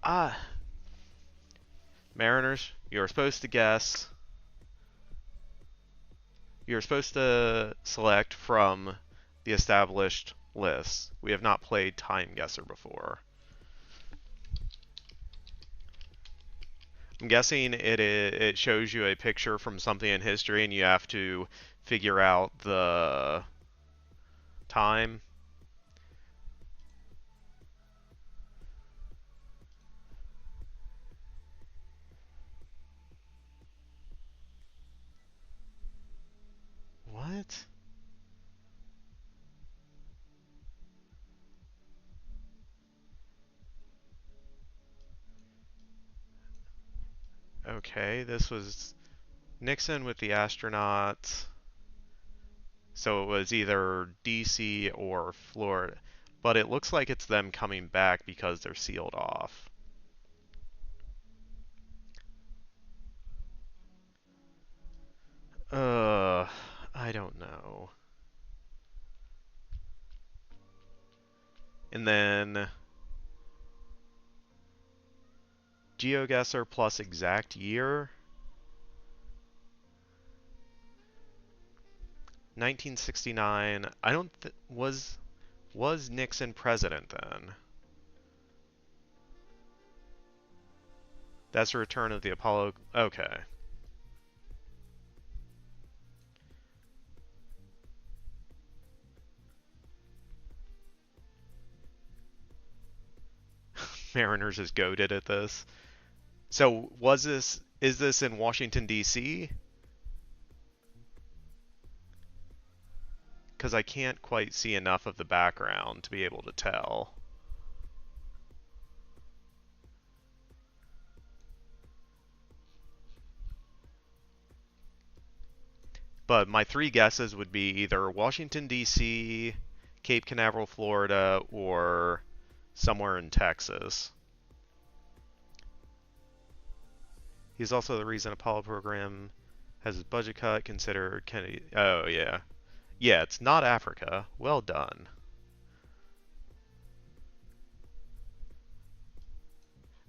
Ah, Mariners, you're supposed to guess. You're supposed to select from the established lists. We have not played Time Guesser before. I'm guessing it shows you a picture from something in history and you have to figure out the time. What? Okay, this was Nixon with the astronauts. So it was either DC or Florida. But it looks like it's them coming back because they're sealed off. I don't know. And then GeoGuessr plus exact year. 1969. I don't was Nixon president then? That's the return of the Apollo. Okay. Mariners is goated at this. So is this in Washington D.C.? Because I can't quite see enough of the background to be able to tell. But my three guesses would be either Washington, D.C., Cape Canaveral, Florida, or somewhere in Texas. He's also the reason Apollo program has its budget cut. Consider Kennedy. Oh, yeah. Yeah, it's not Africa. Well done.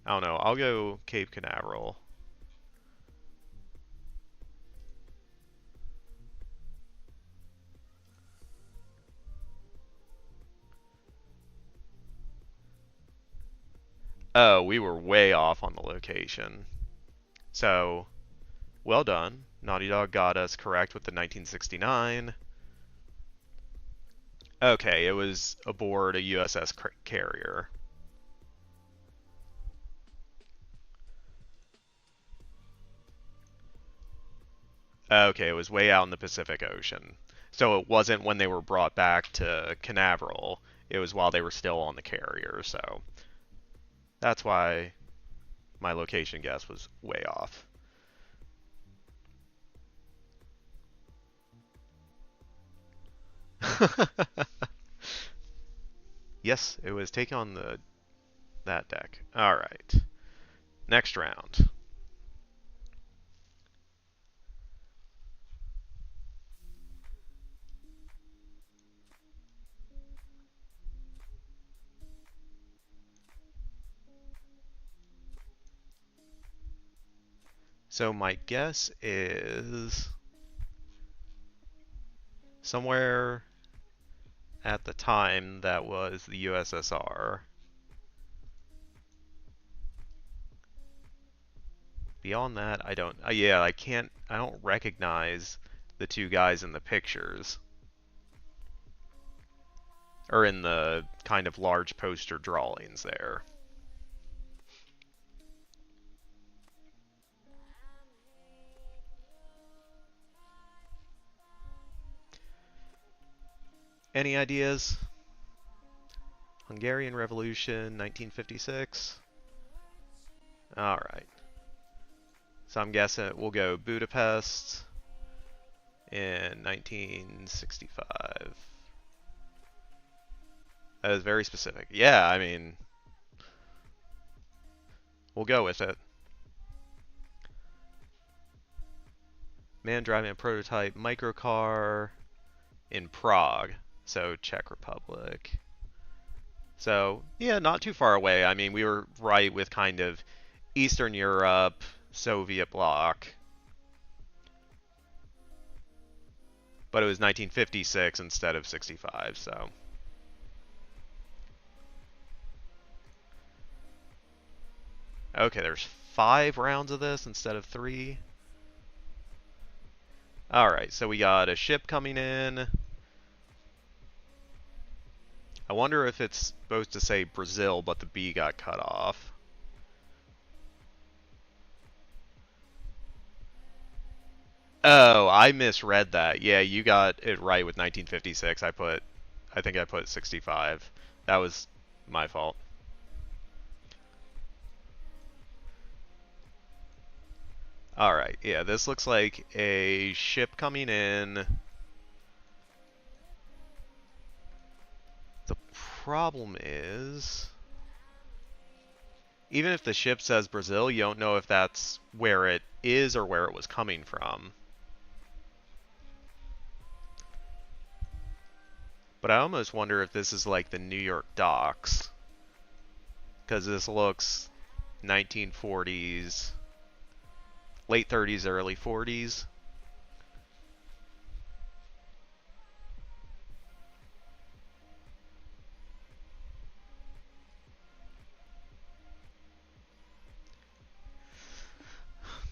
I don't know. I'll go Cape Canaveral. Oh, we were way off on the location. So, well done. Naughty Dog got us correct with the 1969. Okay, it was aboard a USS carrier. Okay, it was way out in the Pacific Ocean. So it wasn't when they were brought back to Canaveral. It was while they were still on the carrier, so that's why my location guess was way off. Yes, it was taken on that deck. All right. Next round. So my guess is somewhere at the time that was the USSR. Beyond that, I don't. Yeah, I can't. I don't recognize the two guys in the pictures, or in the kind of large poster drawings there. Any ideas? Hungarian Revolution, 1956. All right. So I'm guessing we'll go Budapest in 1965. That is very specific. Yeah, I mean, we'll go with it. Man driving a prototype microcar in Prague, so Czech Republic. So, yeah, not too far away. I mean, we were right with kind of Eastern Europe, Soviet bloc. But it was 1956 instead of 65, so. Okay, there's 5 rounds of this instead of 3. Alright, so we got a ship coming in. I wonder if it's supposed to say Brazil, but the B got cut off. Oh, I misread that. Yeah, you got it right with 1956. I think I put 65. That was my fault. Alright, yeah, this looks like a ship coming in. The problem is, even if the ship says Brazil, you don't know if that's where it is or where it was coming from. But I almost wonder if this is like the New York docks. Because this looks 1940s, late 30s, early 40s.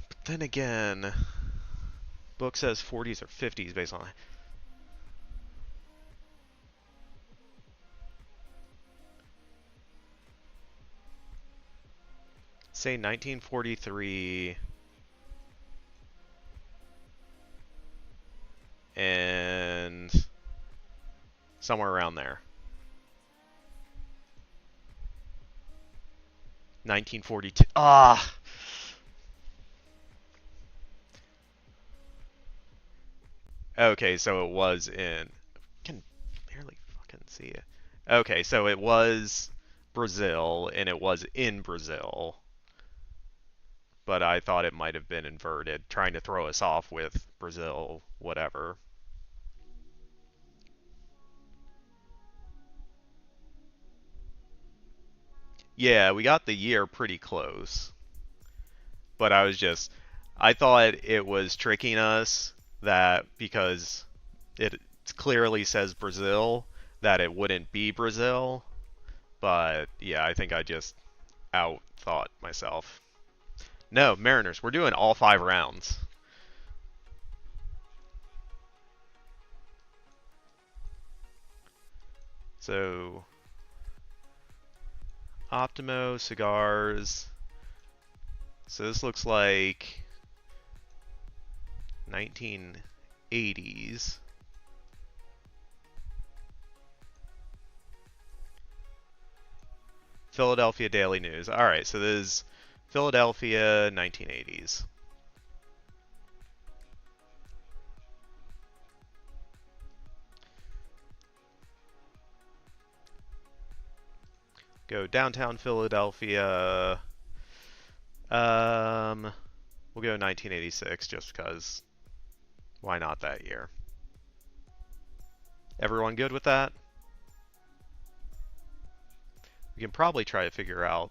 But then again, book says 40s or 50s based on. Say 1943 and somewhere around there. 1942. Ah! Okay, so it was in. I can barely fucking see it. Okay, so it was Brazil, and it was in Brazil. But I thought it might have been inverted, trying to throw us off with Brazil, whatever. Yeah, we got the year pretty close. But I thought it was tricking us that because it clearly says Brazil, that it wouldn't be Brazil. But yeah, I think I just out-thought myself. No, Mariners, we're doing all 5 rounds. So, Optimo, cigars. So this looks like 1980s. Philadelphia Daily News. Alright, so this is Philadelphia 1980s. Go downtown Philadelphia. We'll go 1986 just because why not that year? Everyone good with that? We can probably try to figure out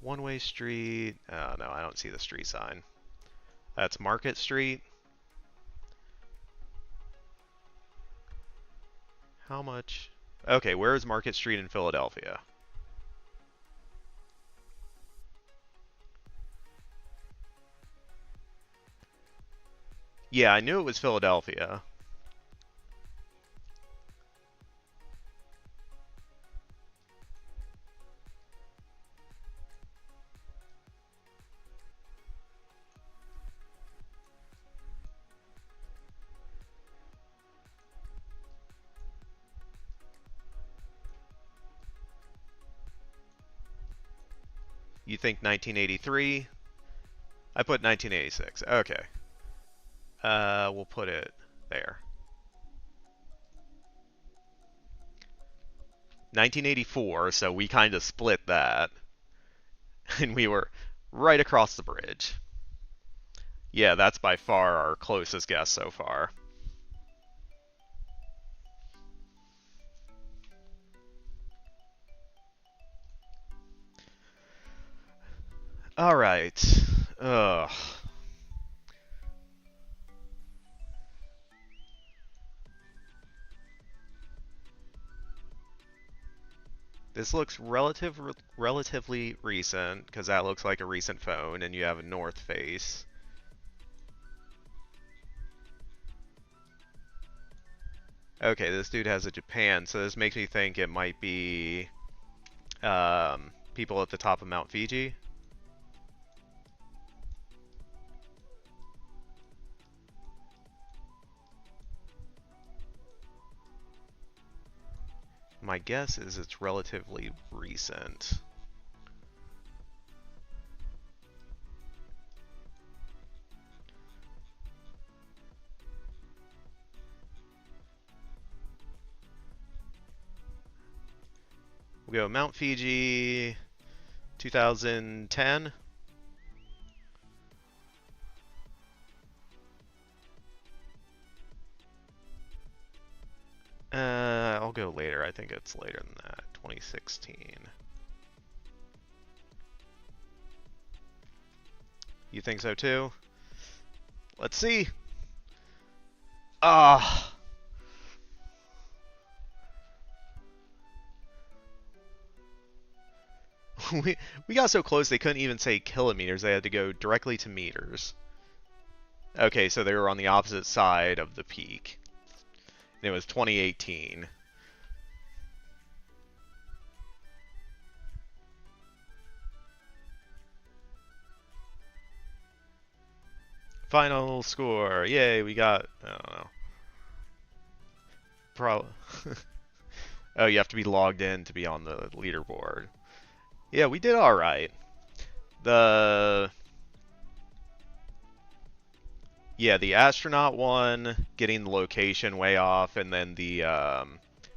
one-way street. Oh no, I don't see the street sign. That's Market Street. How much? Okay, where is Market Street in Philadelphia? Yeah, I knew it was Philadelphia. You think 1983? I put 1986. Okay. We'll put it there. 1984, so we kind of split that. And we were right across the bridge. Yeah, that's by far our closest guess so far. Alright. Ugh. This looks relatively recent, because that looks like a recent phone, and you have a north face. Okay, this dude has a Japan, so this makes me think it might be people at the top of Mount Fiji. My guess is it's relatively recent. We'll go Mount Fiji 2010. I'll go later. I think it's later than that. 2016. You think so too? Let's see. Ah. we got so close they couldn't even say kilometers. They had to go directly to meters. Okay, so they were on the opposite side of the peak. And it was 2018. Final score. Yay, we got, I don't know. Oh, you have to be logged in to be on the leaderboard. Yeah, we did alright. The astronaut one, getting the location way off, and then the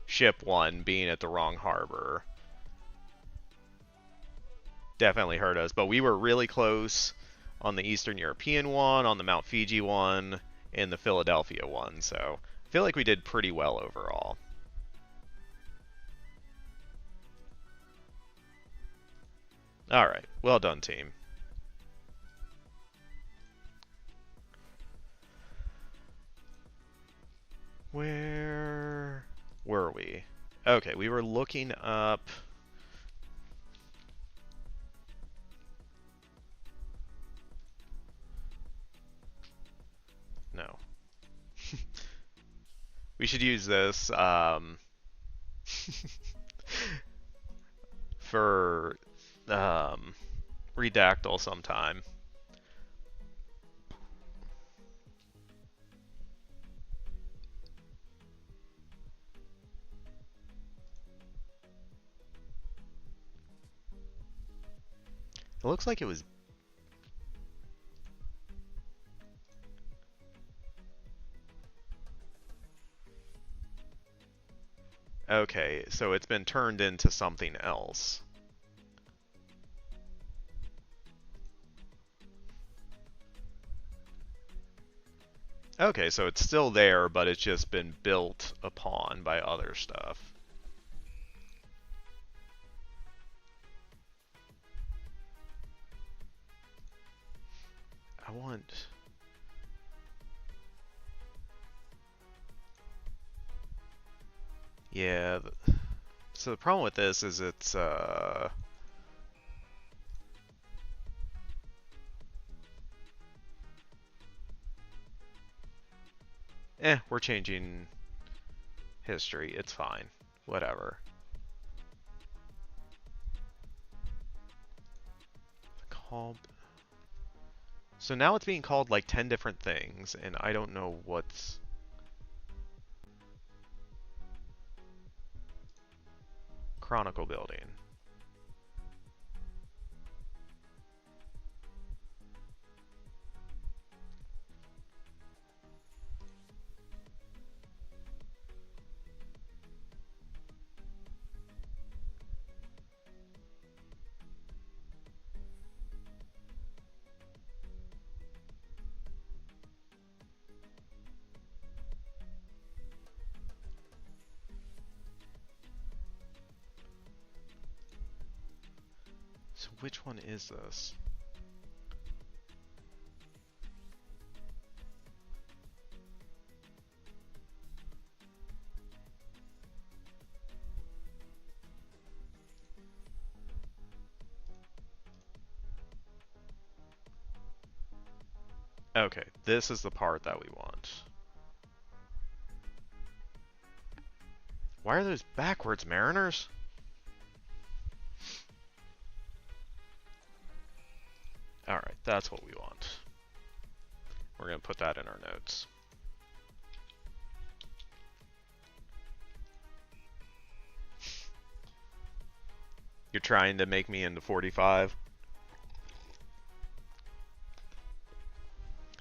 ship one being at the wrong harbor. Definitely hurt us, but we were really close on the Eastern European one, on the Mount Fiji one, and the Philadelphia one, so I feel like we did pretty well overall. Alright, well done, team. Where were we? Okay, we were looking up... No. We should use this for Redactyl sometime. It looks like it was... Okay, so it's been turned into something else. Okay, so it's still there, but it's just been built upon by other stuff. I want... Yeah, so the problem with this is it's, we're changing history. It's fine. Whatever. Called... So now it's being called like 10 different things, and I don't know what's... Chronicle building. So which one is this? Okay, this is the part that we want. Why are those backwards, Mariners? Alright, that's what we want. We're going to put that in our notes. You're trying to make me into 45?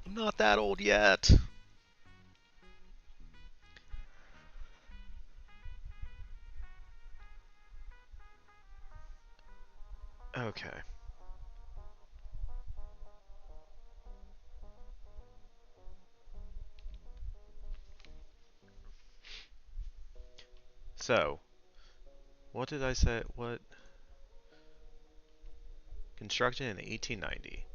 I'm not that old yet. Okay. So, what did I say? What? Constructed in 1890.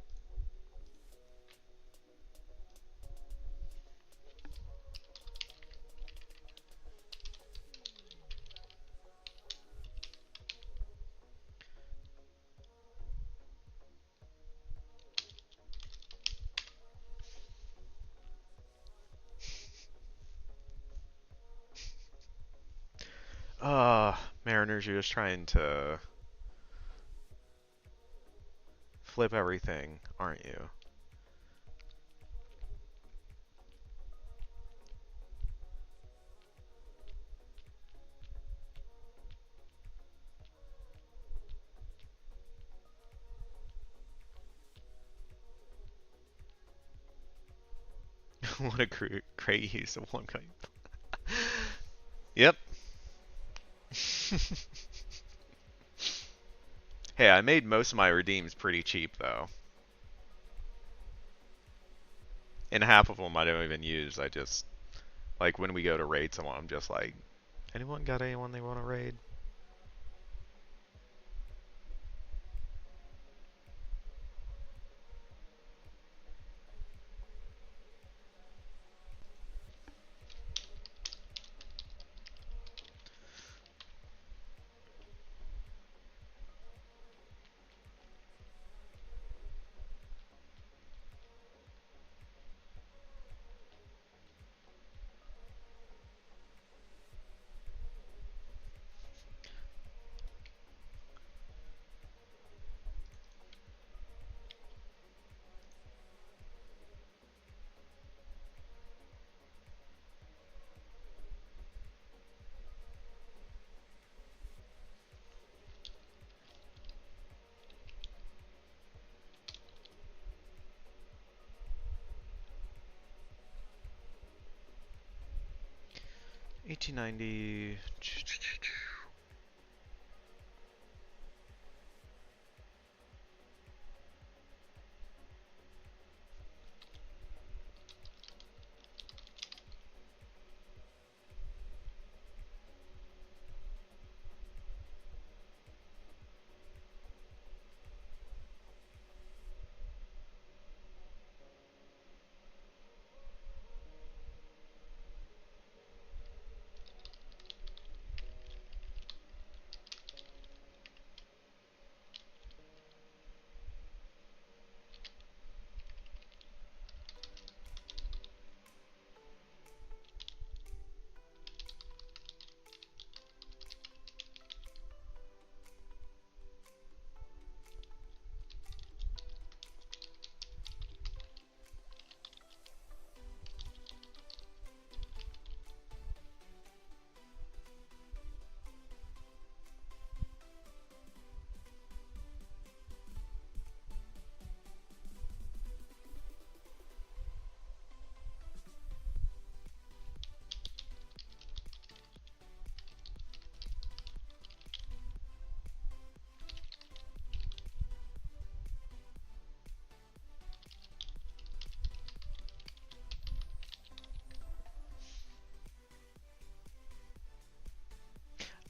Mariners, you're just trying to flip everything, aren't you? What a great use of one coin. Yep. Hey, I made most of my redeems pretty cheap, though. And half of them I don't even use. I just, like, when we go to raid someone, I'm just like, anyone got anyone they want to raid? $18.90.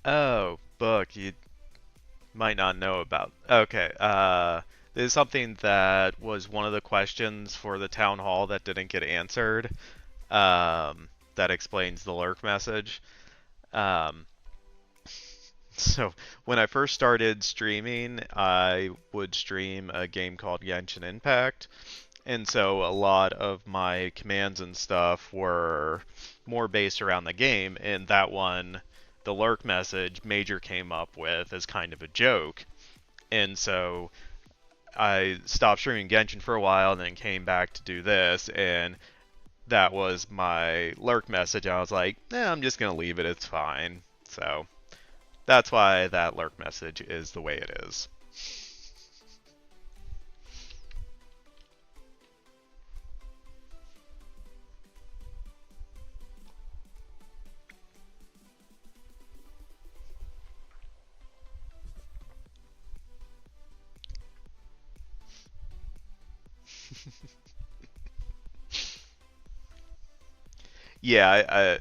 Oh, book you might not know about. Okay, this is something that was one of the questions for the town hall that didn't get answered. That explains the lurk message. Um, so when I first started streaming, I would stream a game called Genshin Impact, And so a lot of my commands and stuff were more based around the game, and that one, the lurk message, Major came up with as kind of a joke. And so I stopped streaming Genshin for a while and then came back to do this, and that was my lurk message. I was like, I'm just going to leave it, it's fine. So that's why that lurk message is the way it is. Yeah,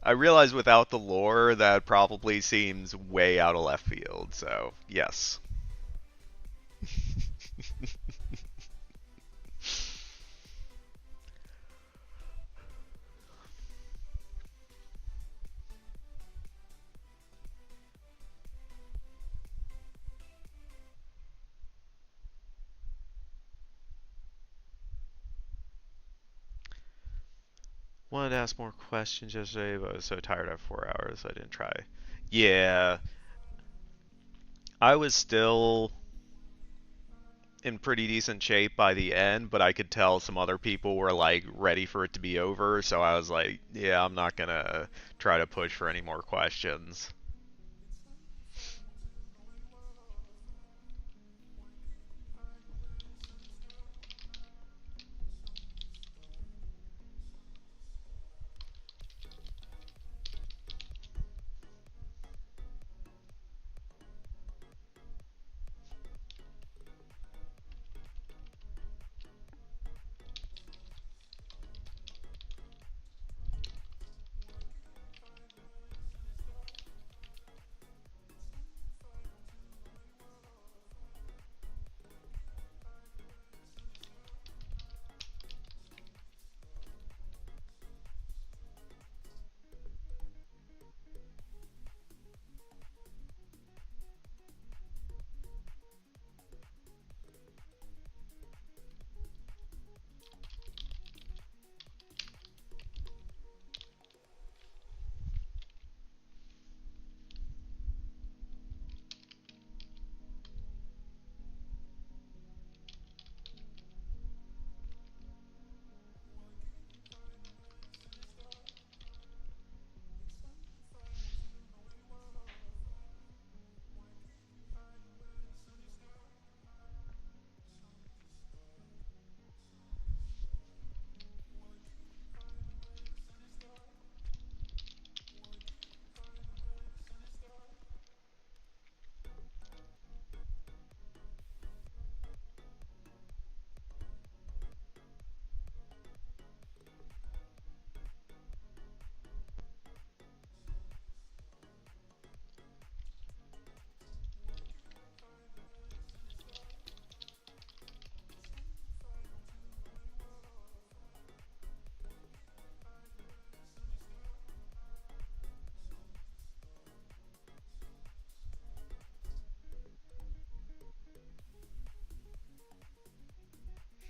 I realize without the lore that probably seems way out of left field, so yes. Wanted to ask more questions yesterday, but I was so tired after 4 hours I didn't try. Yeah, I was still in pretty decent shape by the end, but I could tell some other people were like ready for it to be over, so I was like, yeah, I'm not gonna try to push for any more questions.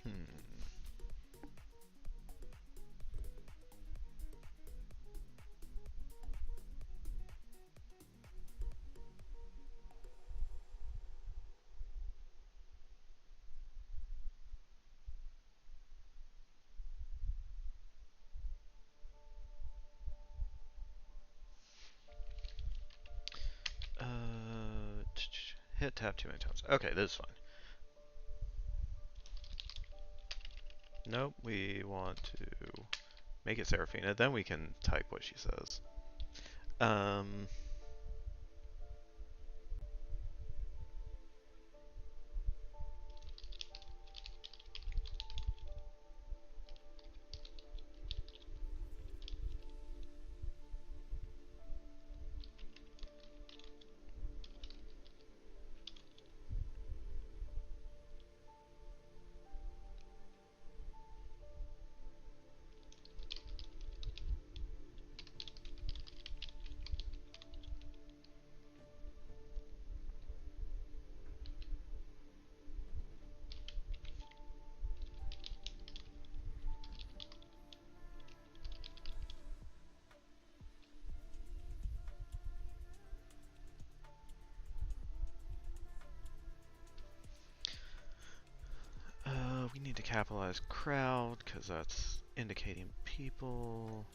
Hmm. Hit tab too many times. Okay, this is fine. Nope, we want to make it Seraphina, then we can type what she says. Um, need to capitalize crowd because that's indicating people.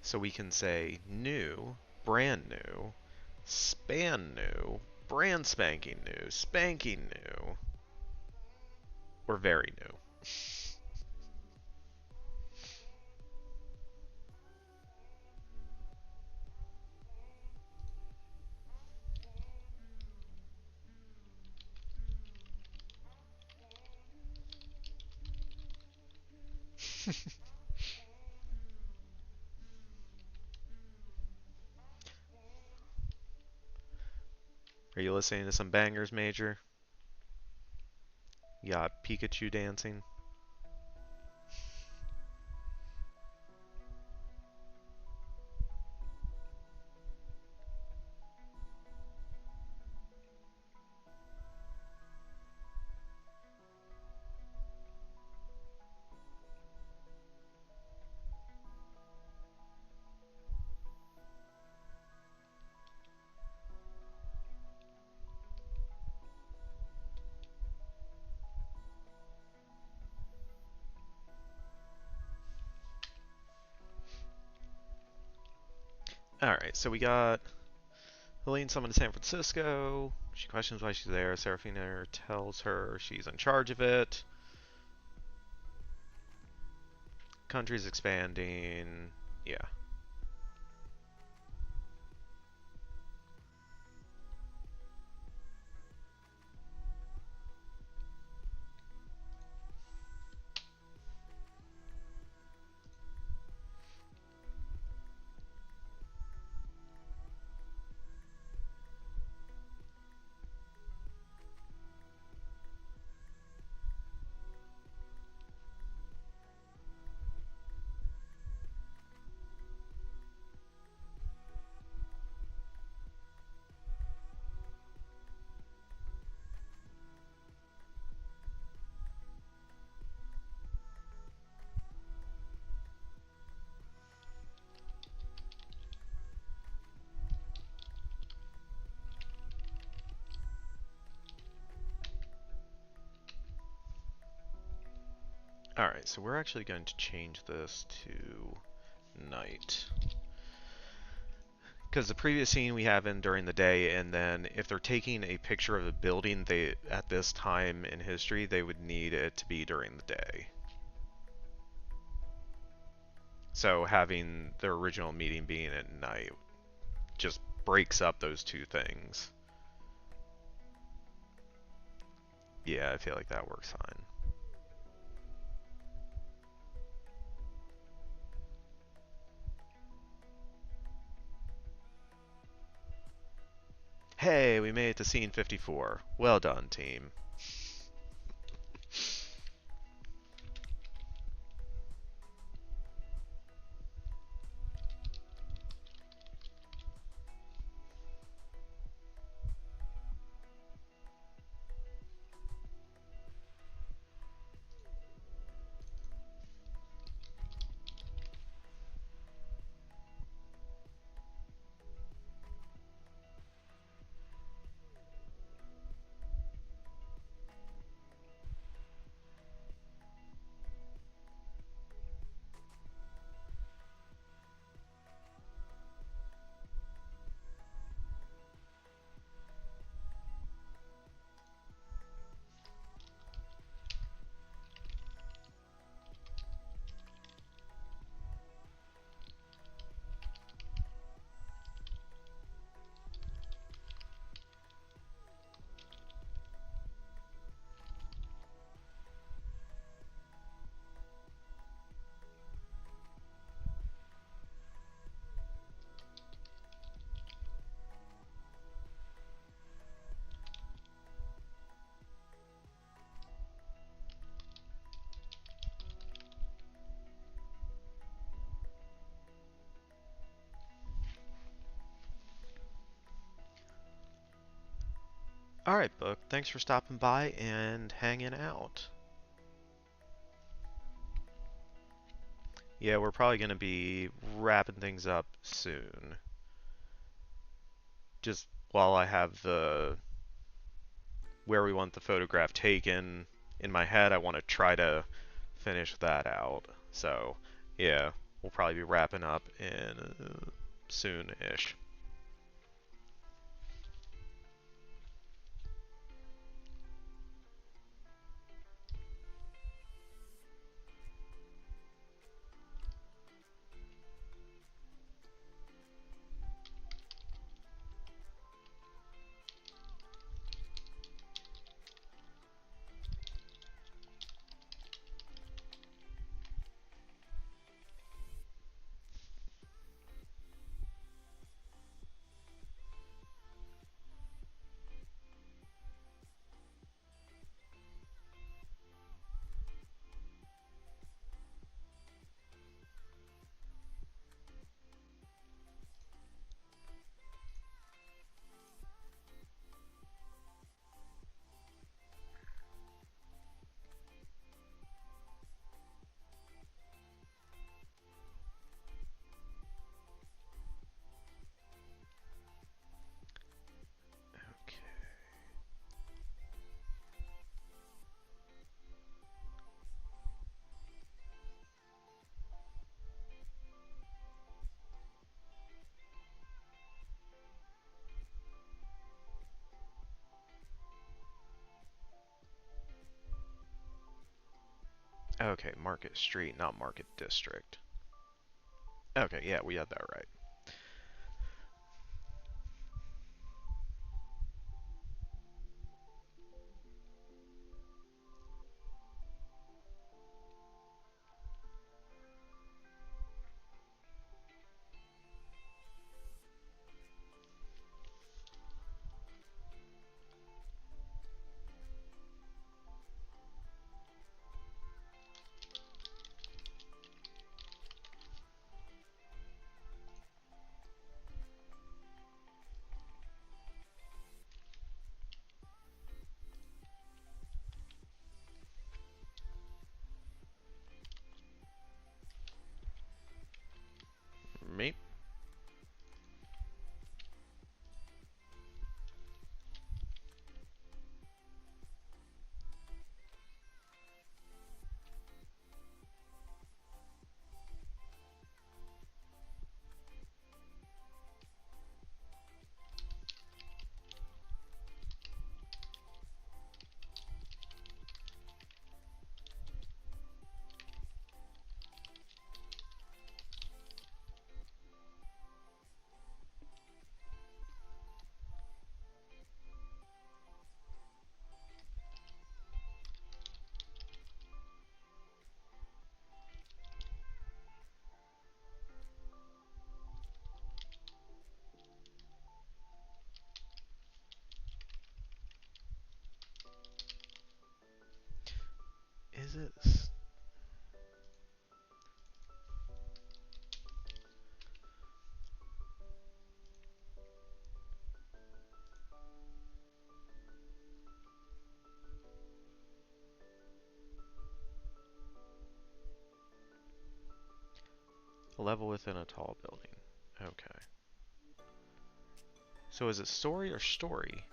So we can say new, brand new, span new, brand spanking new, spanking new, or very new. Are you listening to some bangers, Major? You got Pikachu dancing? Alright, so we got Helene summoned to San Francisco. She questions why she's there. Serafina tells her she's in charge of it. Country's expanding. Yeah. Alright, so we're actually going to change this to night. Because the previous scene we have in during the day, and then if they're taking a picture of a building, they at this time in history, they would need it to be during the day. So having the original meeting being at night just breaks up those two things. Yeah, I feel like that works fine. Hey, we made it to scene 54. Well done, team. Alright, Book, thanks for stopping by and hanging out. Yeah, we're probably going to be wrapping things up soon. Just while I have the where we want the photograph taken in my head, I want to try to finish that out. So, yeah, we'll probably be wrapping up in soon-ish. Okay, Market Street, not Market District. Okay, yeah, we had that right. Me? Is it? A level within a tall building. Okay. So is it story or story?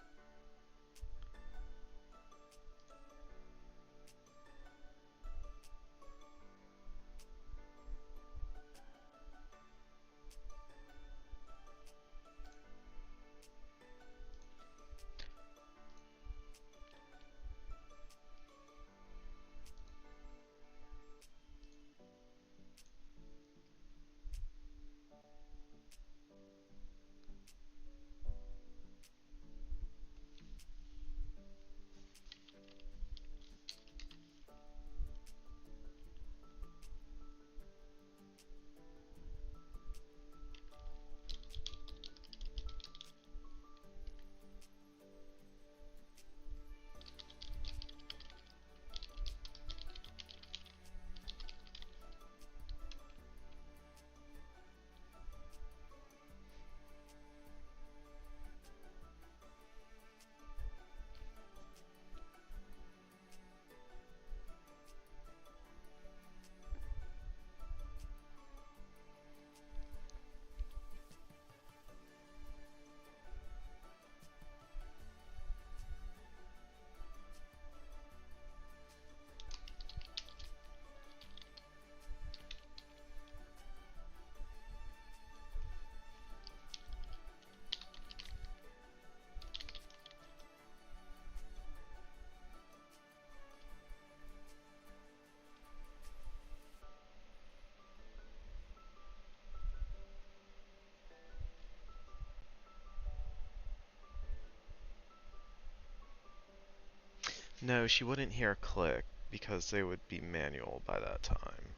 No, she wouldn't hear a click because they would be manual by that time.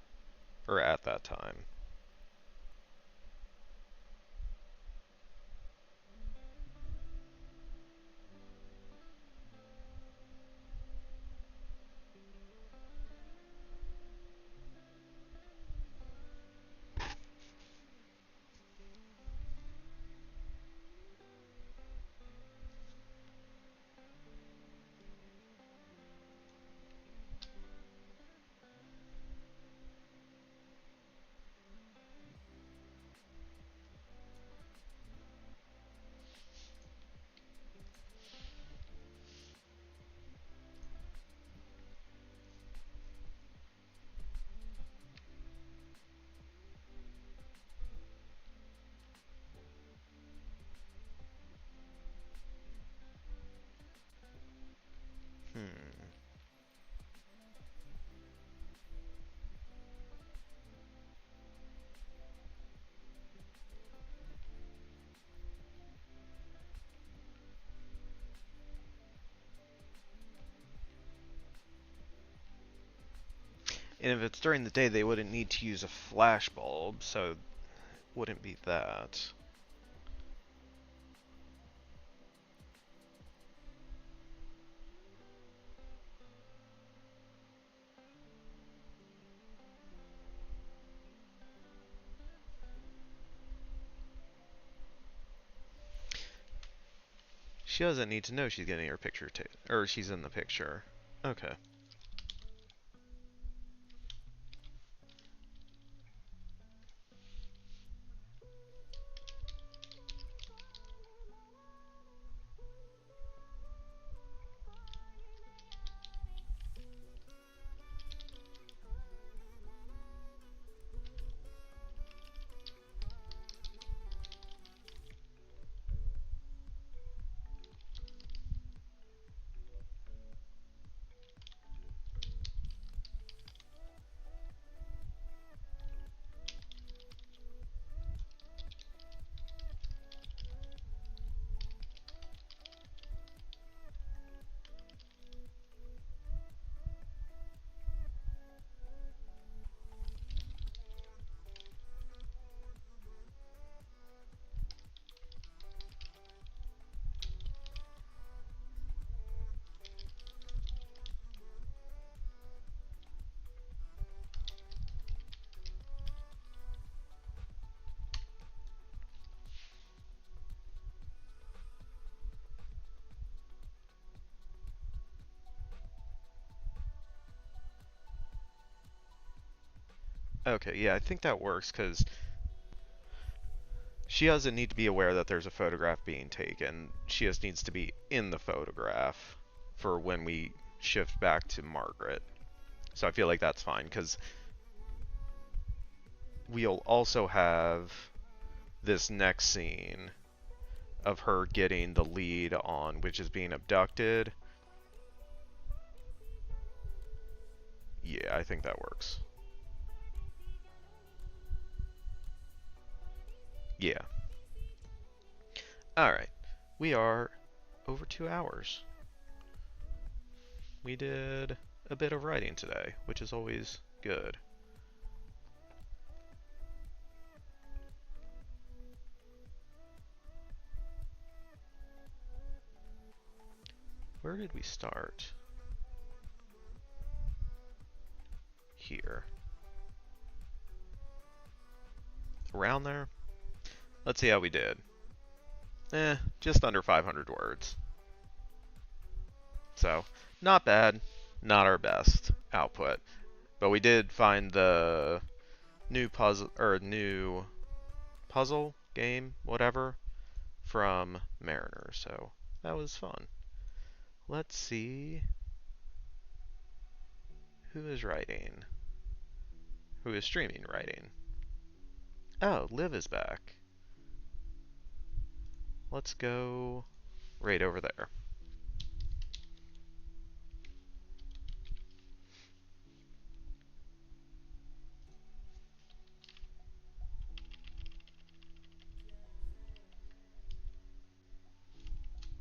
Or at that time. Hmm. And if it's during the day, they wouldn't need to use a flash bulb, so it wouldn't be that. She doesn't need to know she's getting her picture or she's in the picture. Okay. Okay, yeah, I think that works because she doesn't need to be aware that there's a photograph being taken. She just needs to be in the photograph for when we shift back to Margaret. So I feel like that's fine because we'll also have this next scene of her getting the lead on which is being abducted. Yeah, I think that works. Yeah. Alright. We are over 2 hours. We did a bit of writing today, which is always good. Where did we start? Here. Around there? Let's see how we did. Just under 500 words. So, not bad. Not our best output. But we did find the new puzzle game, whatever, from Mariner. So, that was fun. Let's see who is writing. Who is streaming writing? Oh, Liv is back. Let's go right over there.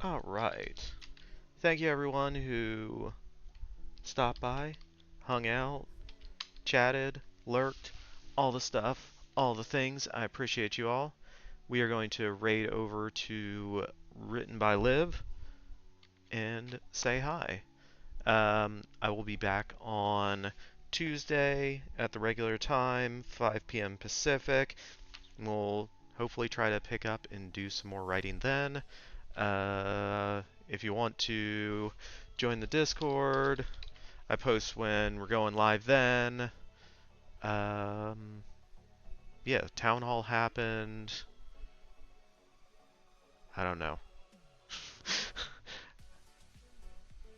Alright. Thank you everyone who stopped by, hung out, chatted, lurked, all the stuff, all the things. I appreciate you all. We are going to raid over to Written by Liv and say hi. I will be back on Tuesday at the regular time, 5 p.m. Pacific. We'll hopefully try to pick up and do some more writing then. If you want to join the Discord, I post when we're going live then. Yeah, Town Hall happened. I don't know.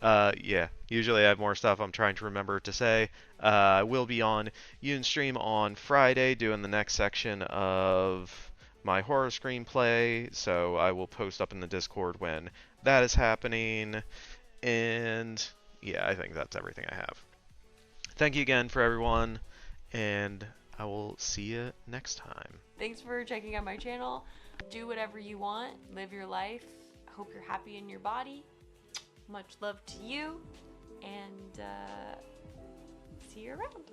Yeah, usually I have more stuff I'm trying to remember to say. I will be on Unistream on Friday doing the next section of my horror screenplay, so I will post up in the Discord when that is happening. And yeah, I think that's everything I have. Thank you again for everyone, and I will see you next time. Thanks for checking out my channel. Do whatever you want. Live your life. Hope you're happy in your body. Much love to you, and see you around.